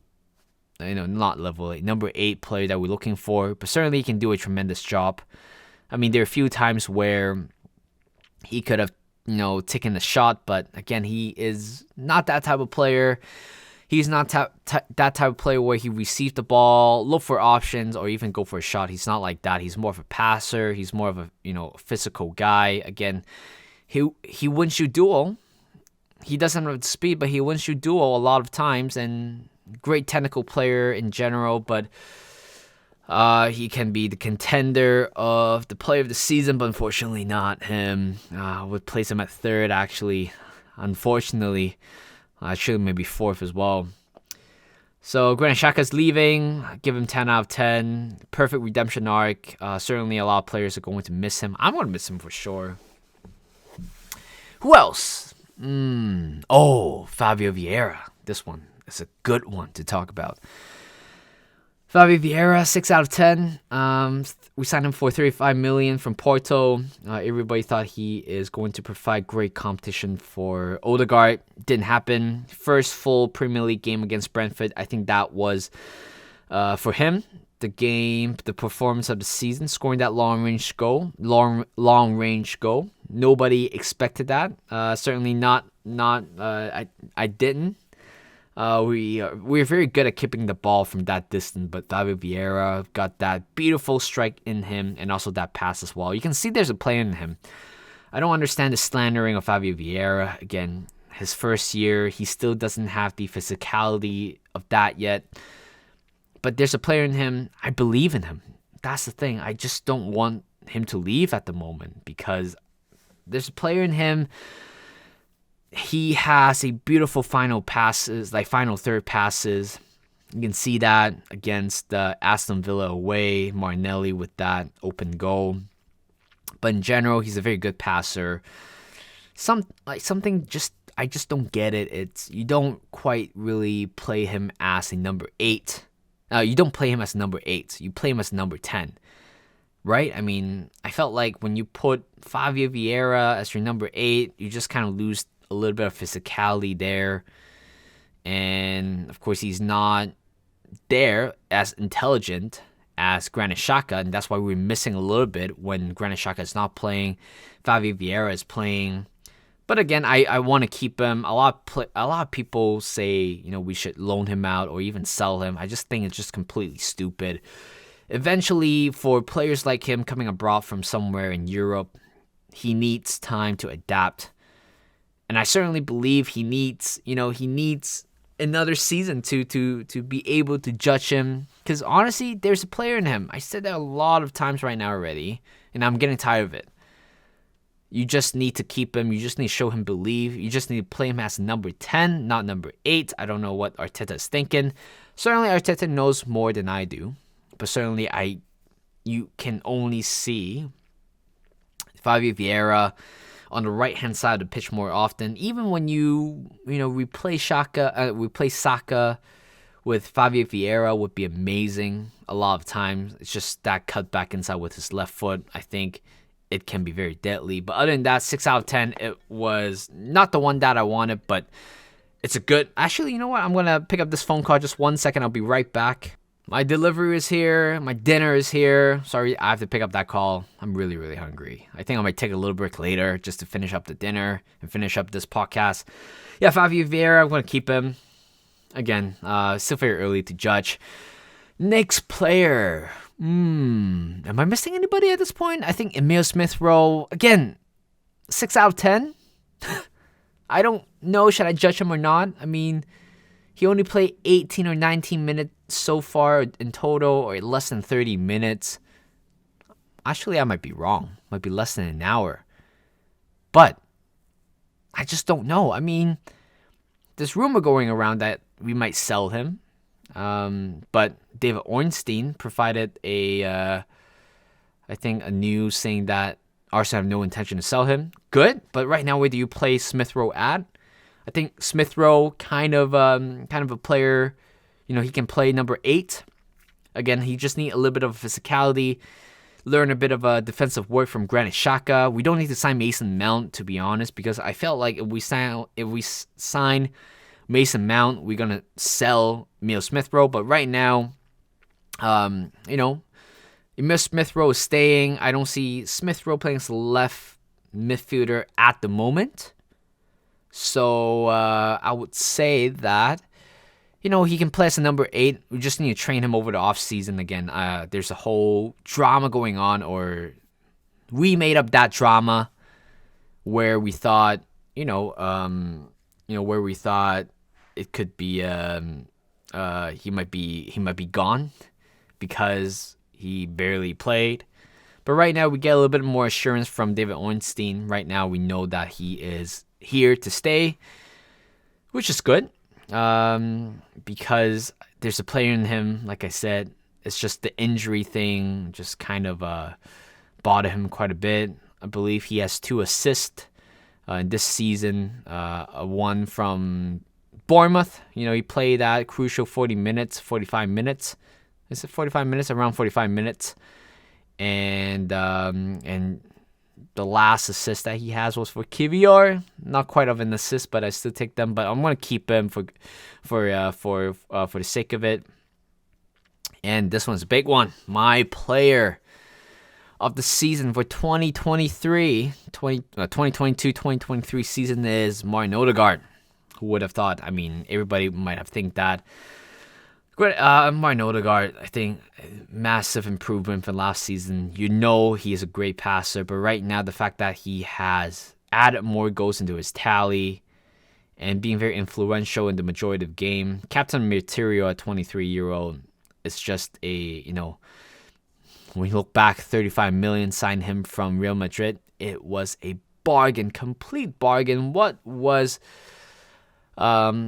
not level 8, number 8 player that we're looking for, but certainly he can do a tremendous job. I mean, there are a few times where he could have, taken a shot, but, again, he is not that type of player. He's not that type of player where he receives the ball, look for options, or even go for a shot. He's not like that. He's more of a passer. He's more of a physical guy. Again, he wins you duel. He doesn't have the speed, but he wins you duel a lot of times. And great technical player in general, but he can be the contender of the player of the season, but unfortunately not him. I would place him at 3rd, actually. Unfortunately. Actually, maybe 4th as well. So, Granit Xhaka's leaving. I give him 10 out of 10. Perfect redemption arc. Certainly, a lot of players are going to miss him. I'm going to miss him for sure. Who else? Fabio Vieira. This one is a good one to talk about. Fabio Vieira, 6 out of 10. We signed him for 35 million from Porto. Everybody thought he is going to provide great competition for Odegaard. Didn't happen. First full Premier League game against Brentford. I think that was for him. the performance of the season, scoring that long range goal. Nobody expected that. Certainly not. I didn't. We're very good at keeping the ball from that distance, but David Vieira got that beautiful strike in him and also that pass as well. You can see there's a play in him. I don't understand the slandering of Fabio Vieira. Again, his first year, he still doesn't have the physicality of that yet. But there's a player in him. I believe in him. That's the thing. I just don't want him to leave at the moment because there's a player in him. He has a beautiful final third passes. You can see that against Aston Villa away, Martinelli with that open goal. But in general, he's a very good passer. I just don't get it. It's you don't quite really play him as a number 8. You don't play him as number 8. You play him as number 10. Right? I mean, I felt like when you put Fabio Vieira as your number 8, you just kind of lose a little bit of physicality there. And, of course, he's not there as intelligent as Granit Xhaka, and that's why we're missing a little bit when Granit Xhaka is not playing, Fabio Vieira is playing. But again, I want to keep him. A lot of people say, we should loan him out or even sell him. I just think it's just completely stupid. Eventually, for players like him coming abroad from somewhere in Europe, he needs time to adapt. And I certainly believe he needs another season to be able to judge him. Because honestly, there's a player in him. I said that a lot of times right now already, and I'm getting tired of it. You just need to keep him. You just need to show him belief. You just need to play him as number 10, not number 8. I don't know what Arteta is thinking. Certainly, Arteta knows more than I do. But certainly, you can only see Fabio Vieira on the right-hand side of the pitch more often. Even when you replace Saka with Fabio Vieira would be amazing. A lot of times, it's just that cut back inside with his left foot. I think it can be very deadly. But other than that, 6 out of 10, it was not the one that I wanted, but it's a good... Actually, you know what? I'm going to pick up this phone call just 1 second. I'll be right back. My delivery is here. My dinner is here. Sorry, I have to pick up that call. I'm really, really hungry. I think I might take a little break later just to finish up the dinner and finish up this podcast. Yeah, Fabio Vieira, I'm going to keep him. Again, still very early to judge. Next player. Am I missing anybody at this point? I think Emile Smith-Rowe. Again, 6 out of 10. I don't know. Should I judge him or not? I mean, he only played 18 or 19 minutes so far in total, or less than 30 minutes. Actually, I might be wrong. Might be less than an hour. But I just don't know. I mean, there's rumor going around that we might sell him. But David Ornstein provided a news saying that Arsenal have no intention to sell him. Good, but right now, where do you play Smith-Rowe at? I think Smith-Rowe kind of a player. He can play number 8. Again, he just needs a little bit of physicality, learn a bit of defensive work from Granit Xhaka. We don't need to sign Mason Mount, to be honest, because I felt like if we sign Mason Mount, we're gonna sell Emile Smith-Rowe. But right now, Emile Smith-Rowe is staying. I don't see Smith-Rowe playing as a left midfielder at the moment. So I would say that he can play as a number 8. We just need to train him over the offseason again. There's a whole drama going on, or we made up that drama where we thought, where we thought it could be, he might be gone because he barely played. But right now we get a little bit more assurance from David Ornstein. Right now we know that he is here to stay, which is good. Because there's a player in him, like I said. It's just the injury thing just kind of bothered him quite a bit. I believe he has 2 assists in this season. One from Bournemouth. He played that crucial 45 minutes. Is it 45 minutes? Around 45 minutes. And the last assist that he has was for Kivior. Not quite of an assist, but I still take them. But I'm gonna keep him for the sake of it. And this one's a big one. My player of the season for 2022-2023 season is Martin Odegaard. Who would have thought? I mean, everybody might have think that. Martin Odegaard, I think, massive improvement from last season. You know he is a great passer, but right now the fact that he has added more goals into his tally and being very influential in the majority of the game. Captain material at 23-year-old. It's just when you look back, 35 million signed him from Real Madrid. It was a bargain, complete bargain. What was Real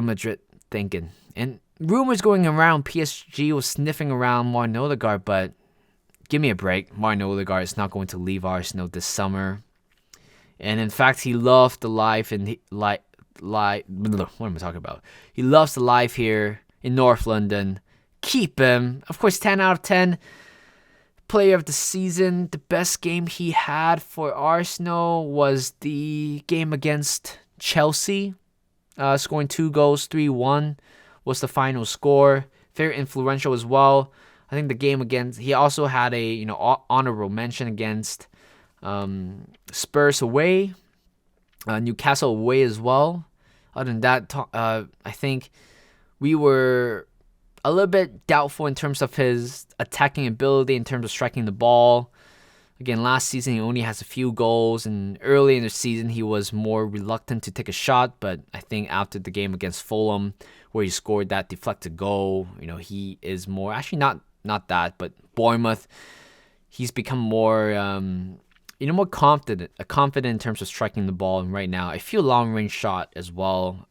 Madrid thinking? And rumors going around, PSG was sniffing around Martin Odegaard, but give me a break. Martin Odegaard is not going to leave Arsenal this summer. And in fact, he loved the life what am I talking about? He loves the life here in North London. Keep him. Of course, 10 out of 10. Player of the season. The best game he had for Arsenal was the game against Chelsea. Scoring 2 goals, 3-1 was the final score. Very influential as well. I think the game against, he also had a honorable mention against Spurs away, Newcastle away as well. Other than that, I think we were a little bit doubtful in terms of his attacking ability, in terms of striking the ball. Again, last season he only has a few goals, and early in the season he was more reluctant to take a shot. But I think after the game against Fulham, where he scored that deflected goal, he is more, actually not that, but Bournemouth, he's become more more confident in terms of striking the ball. And right now, I feel long range shot as well.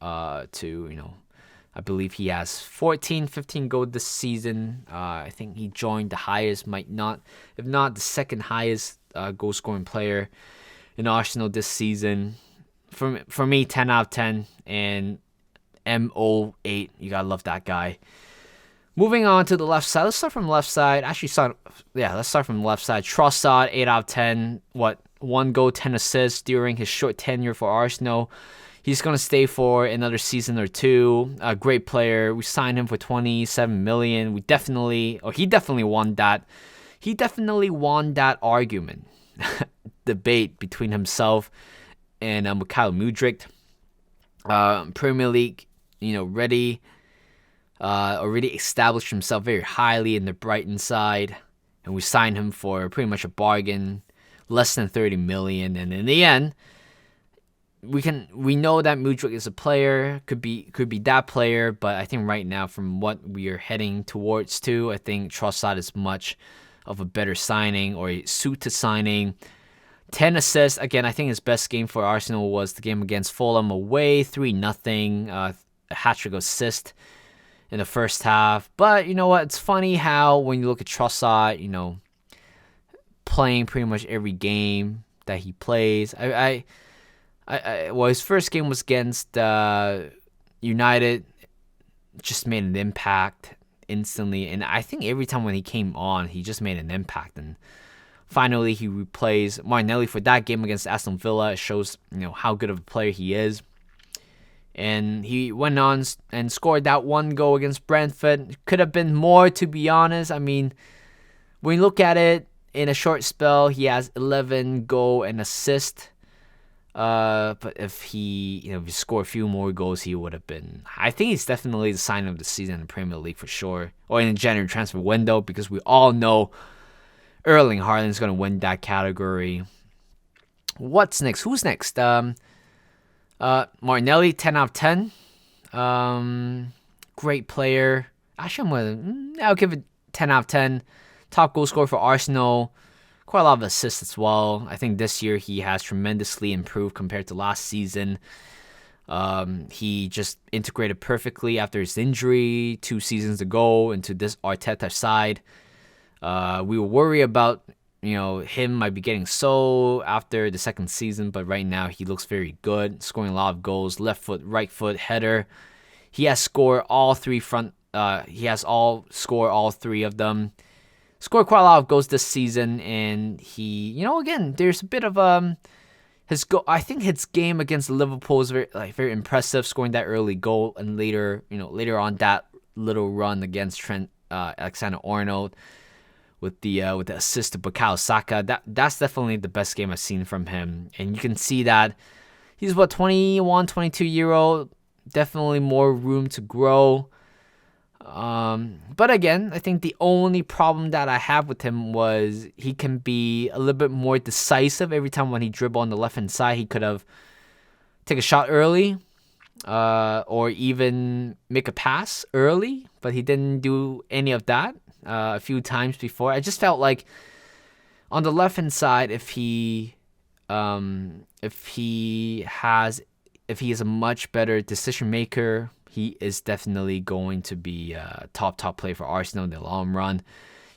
I believe he has 15 goals this season. I think he joined the highest, if not the second highest goal scoring player in Arsenal this season. For me, 10 out of 10, and MO8. You gotta love that guy. Moving on to the left side. Let's start from the left side. Let's start from the left side. Trossard, 8 out of 10. 1 goal, 10 assists during his short tenure for Arsenal. He's going to stay for another season or two. A great player. We signed him for 27 million. He definitely won that. He definitely won that argument. Debate between himself and Mikhail Mudryk. Premier League, already established himself very highly in the Brighton side, and we signed him for pretty much a bargain, less than 30 million. And in the end, we know that Mudryk is a player, could be that player, but I think right now, from what we are heading towards I think Trossard is much of a better signing, or a suited signing. 10 assists. Again, I think his best game for Arsenal was the game against Fulham away, 3-0, a hat-trick assist in the first half. But you know what? It's funny how when you look at Trossard, playing pretty much every game that he plays. His first game was against United, just made an impact instantly. And I think every time when he came on, he just made an impact. And finally, he replaced Martinelli for that game against Aston Villa. It shows, how good of a player he is. And he went on and scored that 1 goal against Brentford. Could have been more, to be honest. I mean, when you look at it, in a short spell, he has 11 goal and assist. But if he scored a few more goals, he would have been. I think he's definitely the sign of the season in the Premier League for sure, or in the January transfer window, because we all know Erling Haaland's going to win that category. What's next? Who's next? Martinelli, 10 out of 10. Great player. Actually, I'll give it 10 out of 10. Top goal scorer for Arsenal. Quite a lot of assists as well. I think this year he has tremendously improved compared to last season. He just integrated perfectly after his injury 2 seasons ago into this Arteta side. We were worried about him might be getting sold after the second season, but right now he looks very good, scoring a lot of goals, left foot, right foot, header. He has scored all 3 all 3 of them. Scored quite a lot of goals this season, and he, again, there's a bit of his goal. I think his game against Liverpool is very impressive, scoring that early goal, and later on that little run against Trent Alexander-Arnold with the assist to Bukayo Saka. That's definitely the best game I've seen from him, and you can see that he's 21, 22 year old. Definitely more room to grow. But again, I think the only problem that I have with him was he can be a little bit more decisive every time when he dribble on the left hand side. He could have take a shot early, or even make a pass early, but he didn't do any of that a few times before. I just felt like on the left hand side, if he is a much better decision maker, he is definitely going to be a top player for Arsenal in the long run.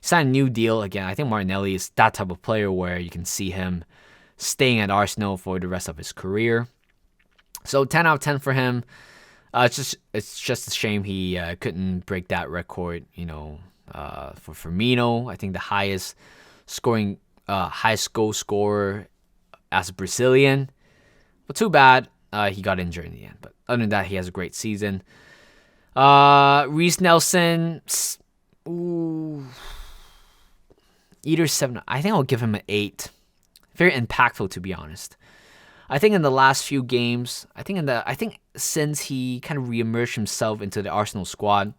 Signed a new deal again. I think Martinelli is that type of player where you can see him staying at Arsenal for the rest of his career. So 10 out of 10 for him. It's just a shame he couldn't break that record. For Firmino, I think the highest goal scorer as a Brazilian. But too bad he got injured in the end. But other than that, he has a great season. Reece Nelson, either 7. I think I'll give him an 8. Very impactful, to be honest. I think in the last few games, I think since he kind of reemerged himself into the Arsenal squad,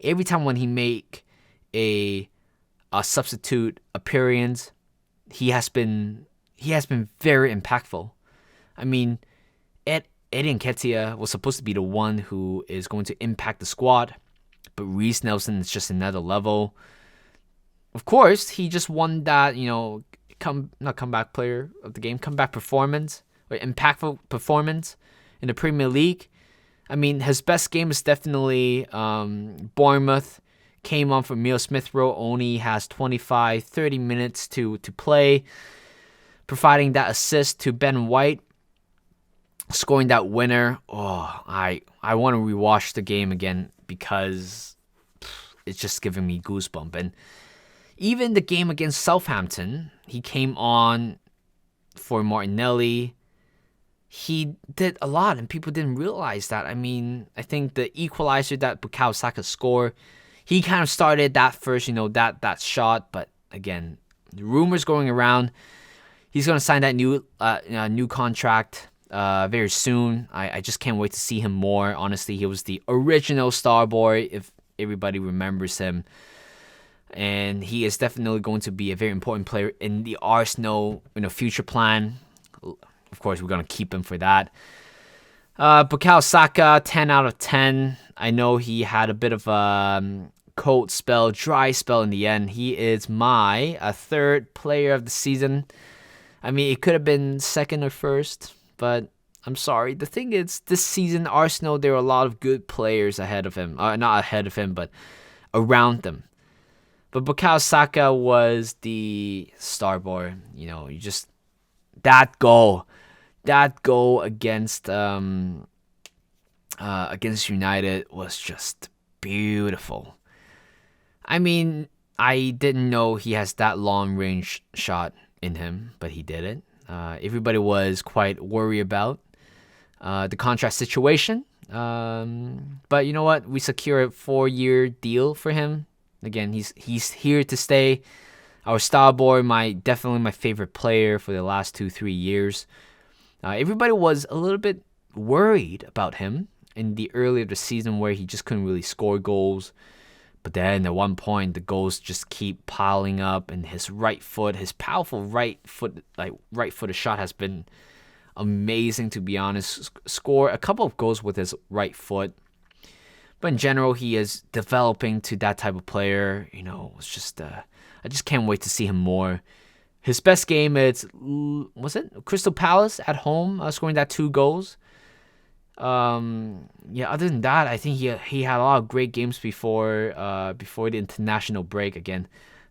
every time when he make a substitute appearance, he has been very impactful. I mean, Eddie Nketiah was supposed to be the one who is going to impact the squad, but Reece Nelson is just another level. Of course, he just won that, comeback player of the game, comeback performance, or impactful performance in the Premier League. I mean, his best game is definitely Bournemouth. Came on for Emile Smith-Rowe, only has 25-30 minutes to play, providing that assist to Ben White, scoring that winner. I want to rewatch the game again because it's just giving me goosebumps. And even the game against Southampton, he came on for Martinelli. He did a lot, and people didn't realize that. I mean, I think the equalizer that Bukayo Saka scored, he kind of started that first, that shot. But again, the rumors going around, he's going to sign that new contract very soon. I just can't wait to see him more. Honestly, he was the original star boy, if everybody remembers him. And he is definitely going to be a very important player in the Arsenal future plan. Of course, we're going to keep him for that. Bukayo Saka, 10 out of 10. I know he had a bit of a cold spell, dry spell in the end. He is my third player of the season. I mean, it could have been second or first, but I'm sorry. The thing is, this season, Arsenal, there are a lot of good players ahead of him. Not ahead of him, but around them. But Bukayo Saka was the star boy. You just that goal against United was just beautiful. I mean, I didn't know he has that long range shot in him, but he did it. Everybody was quite worried about the contract situation. But you know what? We secured a 4-year deal for him. Again, he's here to stay. Our star boy, definitely my favorite player for the last 2-3 years. Everybody was a little bit worried about him in the early of the season where he just couldn't really score goals. But then at one point, the goals just keep piling up, and his powerful right footed shot has been amazing, to be honest. Score a couple of goals with his right foot. But in general, he is developing to that type of player. It's just I just can't wait to see him more. His best game was it Crystal Palace at home, scoring that 2 goals. Other than that, I think he had a lot of great games before the international break. Again,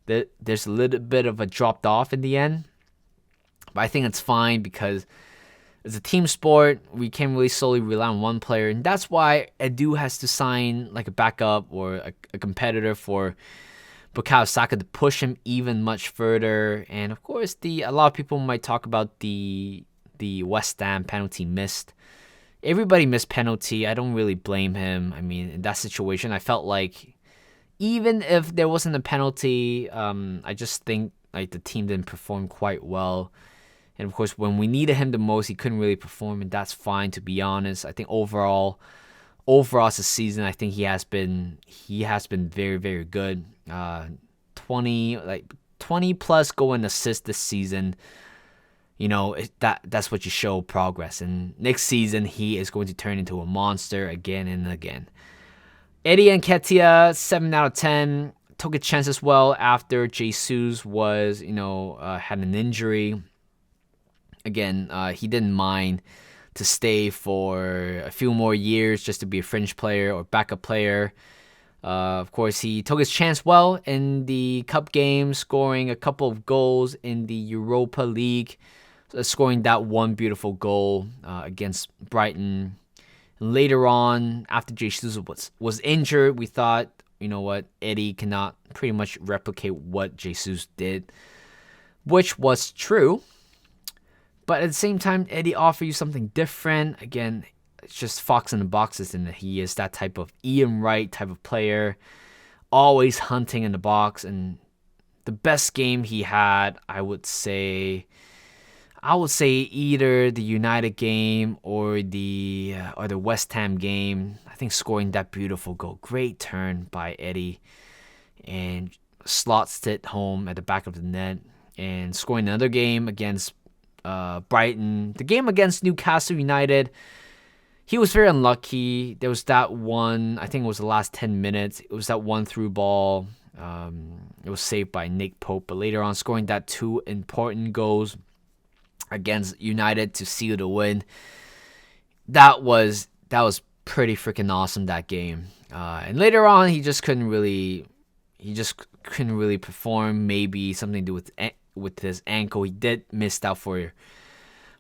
there's a little bit of a dropped off in the end, but I think it's fine because it's a team sport. We can't really solely rely on one player, and that's why Edu has to sign like a backup or a competitor for Bukayo Saka to push him even much further. And of course, a lot of people might talk about the West Ham penalty missed everybody missed penalty. I don't really blame him. I mean, in that situation, I felt like even if there wasn't a penalty, I just think like the team didn't perform quite well. And of course, when we needed him the most, he couldn't really perform, and that's fine, to be honest. I think overall this season, I think he has been very, very good. 20 plus goal and assist this season. That's what you show progress. And next season, he is going to turn into a monster again and again. Eddie Nketiah, 7 out of 10. Took a chance as well after Jesus was, had an injury. Again, he didn't mind to stay for a few more years just to be a fringe player or backup player. Of course, he took his chance well in the cup game, scoring a couple of goals in the Europa League, scoring that one beautiful goal against Brighton. And later on, after Jesus was injured, we thought, Eddie cannot pretty much replicate what Jesus did, which was true. But at the same time, Eddie offers you something different. Again, it's just fox in the boxes, and he is that type of Ian Wright type of player, always hunting in the box. And the best game he had, I would say either the United game or the West Ham game. I think scoring that beautiful goal, great turn by Eddie, and slots it home at the back of the net, and scoring another game against Brighton. The game against Newcastle United, he was very unlucky. There was that one, I think it was the last 10 minutes. It was that one through ball. It was saved by Nick Pope, but later on scoring that 2 important goals against United to seal the win. That was pretty freaking awesome, that game. And later on, he just couldn't really perform. Maybe something to do with his ankle. He did miss out for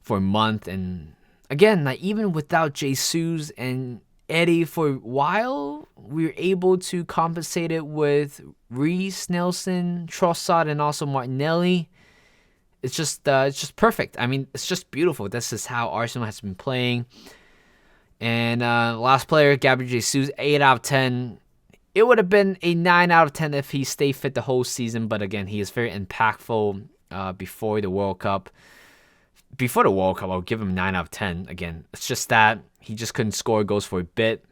a month. And again, like, even without Jesus and Eddie for a while, we were able to compensate it with Reece Nelson, Trossard, and also Martinelli. It's just perfect. I mean, it's just beautiful. This is how Arsenal has been playing. And last player, Gabriel Jesus, 8 out of 10. It would have been a 9 out of 10 if he stayed fit the whole season. But again, he is very impactful before the World Cup. Before the World Cup, I'll give him 9 out of 10. Again, it's just that he just couldn't score goals for a bit.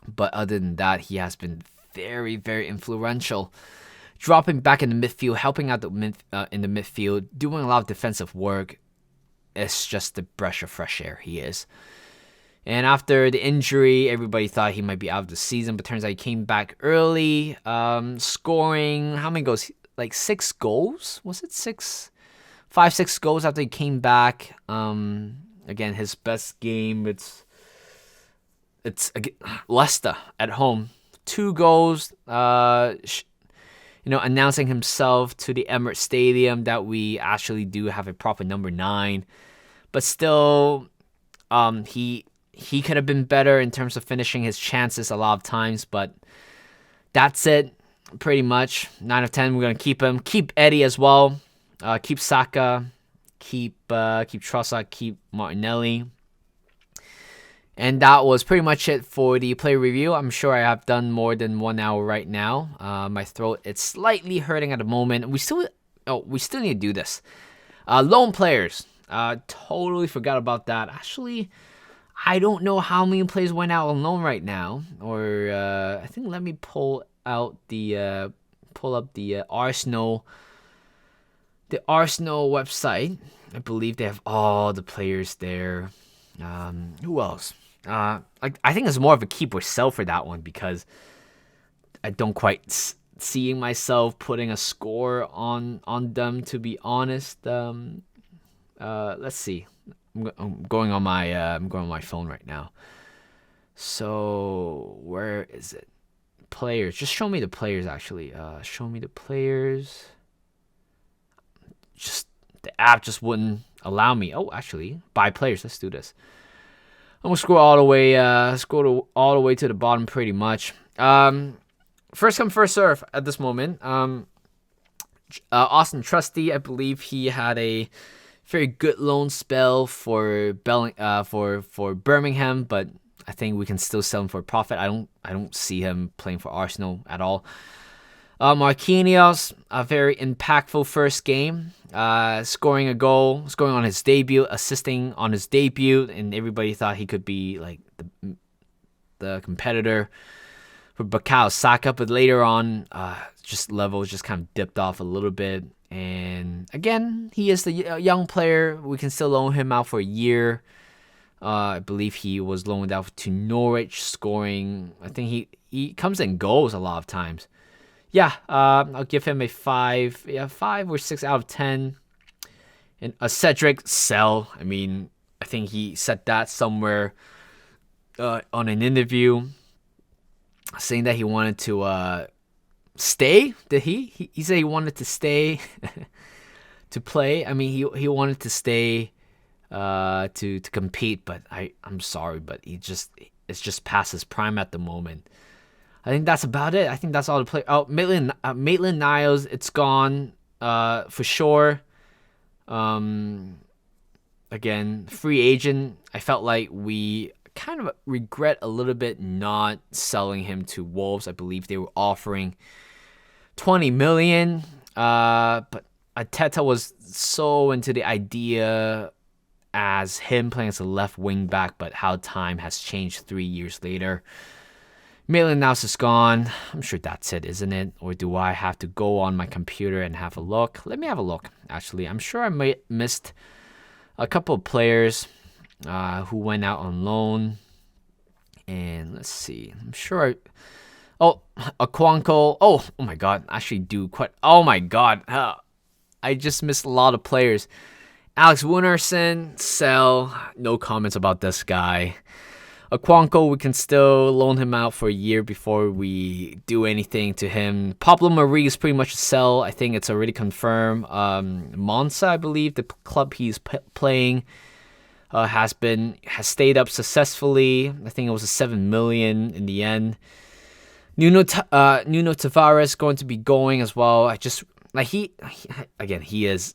But other than that, he has been very, very influential. Dropping back in the midfield, helping out in the midfield, doing a lot of defensive work. It's just a breath of fresh air, he is. And after the injury, everybody thought he might be out of the season, but turns out he came back early, scoring, how many goals? Like 6 goals? Was it 6? 5-6 goals after he came back. Again, his best game, it's Leicester at home. 2 goals, announcing himself to the Emirates Stadium that we actually do have a proper number 9. But still, he could have been better in terms of finishing his chances a lot of times, but that's it, pretty much. 9 out of 10, we're going to keep him. Keep Eddie as well. Keep Saka. Keep Trossard. Keep Martinelli. And that was pretty much it for the player review. I'm sure I have done more than 1 hour right now. My throat, it's slightly hurting at the moment. We still need to do this. Loan players. Totally forgot about that. Actually, I don't know how many players went out on loan right now. Or I think let me pull up the Arsenal website. I believe they have all the players there. Who else? I think it's more of a keep or sell for that one, because I don't quite seeing myself putting a score on them, to be honest. Let's see. I'm going on my phone right now. So where is it? Players. Just show me the players. Actually, show me the players. Just the app just wouldn't allow me. Oh, actually, buy players. Let's do this. I'm gonna scroll all the way. All the way to the bottom, pretty much. First come, first serve at this moment. Austin Trusty, I believe he had a very good loan spell for for Birmingham, but I think we can still sell him for a profit. I don't see him playing for Arsenal at all. Marquinhos, a very impactful first game, scoring a goal, scoring on his debut, assisting on his debut, and everybody thought he could be like the competitor for Bukayo Saka, but later on, just levels just kind of dipped off a little bit. And again, he is the young player. We can still loan him out for a year. I believe he was loaned out to Norwich, scoring. I think he comes in goals a lot of times. Yeah, I'll give him a 5 or 6 out of 10. And a Cedric sell. I mean, I think he said that somewhere on an interview, saying that he wanted to stay. Did he? He said he wanted to stay to play. I mean, he wanted to stay to compete, but I'm sorry, but it's just past his prime at the moment. I think that's about it. I think that's all the play. Oh, Maitland-Niles, it's gone for sure. Again, free agent. I felt like we kind of regret a little bit not selling him to Wolves. I believe they were offering 20 million. But Arteta was so into the idea as him playing as a left wing back, but how time has changed 3 years later. Maitland-Niles is gone. I'm sure that's it, isn't it? Or do I have to go on my computer and have a look? Let me have a look, actually. I'm sure I missed a couple of players who went out on loan. And let's see. I'm sure Akwanko. Oh my God. Actually do quite. Oh my God. I just missed a lot of players. Alex Wunderson, sell. No comments about this guy. Akwanko, we can still loan him out for a year before we do anything to him. Pablo Mari is pretty much a sell. I think it's already confirmed. Monza, I believe, the club he's playing, has stayed up successfully. I think it was a 7 million in the end. Nuno Tavares going to be going as well. I just like he has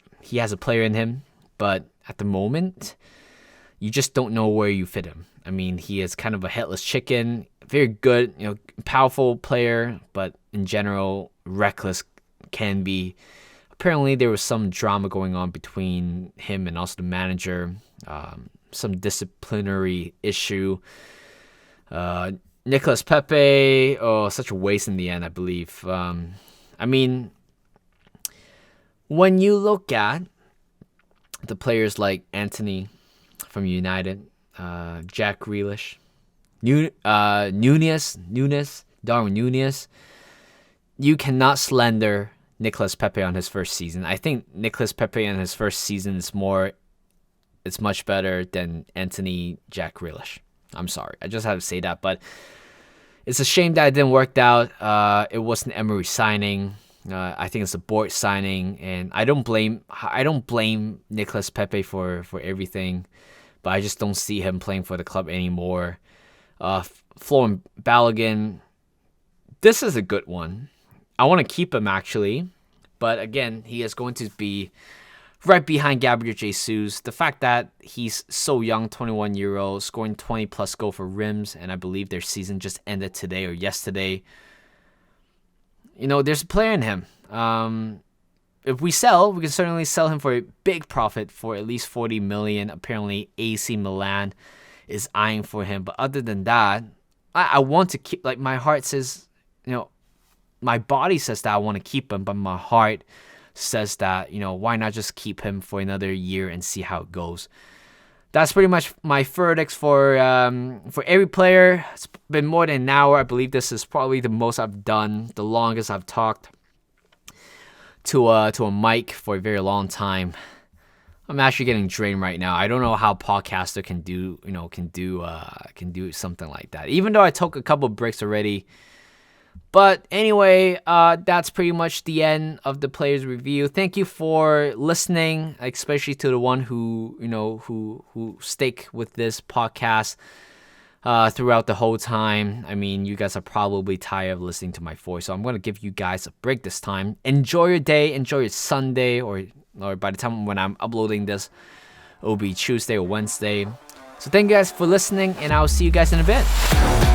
a player in him, but at the moment, you just don't know where you fit him. I mean, he is kind of a headless chicken, very good, powerful player, but in general, reckless can be. Apparently, there was some drama going on between him and also the manager, some disciplinary issue. Nicolas Pepe, such a waste in the end, I believe. I mean, when you look at the players like Anthony from United, Jack Grealish, Darwin Núñez, you cannot slander Nicolas Pepe on his first season. I think Nicolas Pepe on his first season it's much better than Anthony Jack Grealish. I'm sorry, I just have to say that, but it's a shame that it didn't work out. It wasn't Emery signing. I think it's a board signing, and I don't blame Nicolas Pepe for everything, but I just don't see him playing for the club anymore. Florian Balogun, this is a good one. I want to keep him actually, but again, he is going to be right behind Gabriel Jesus. The fact that he's so young, 21-year-old, scoring 20 plus goal for Rims, and I believe their season just ended today or yesterday. There's a player in him. If we can certainly sell him for a big profit for at least 40 million. Apparently, AC Milan is eyeing for him. But other than that, I want to keep, like, my heart says, my body says that I want to keep him, but my heart says that, why not just keep him for another year and see how it goes. That's pretty much my verdicts for every player. It's been more than an hour. I believe this is probably the most I've done, the longest I've talked to a mic for a very long time. I'm actually getting drained right now. I don't know how podcaster can do something like that. Even though I took a couple breaks already. But anyway, that's pretty much the end of the players review. Thank you for listening, especially to the one who stick with this podcast throughout the whole time. I mean, you guys are probably tired of listening to my voice, so I'm going to give you guys a break this time. Enjoy your day, enjoy your Sunday, or or by the time when I'm uploading this, it'll be Tuesday or Wednesday. So thank you guys for listening, and I'll see you guys in a bit.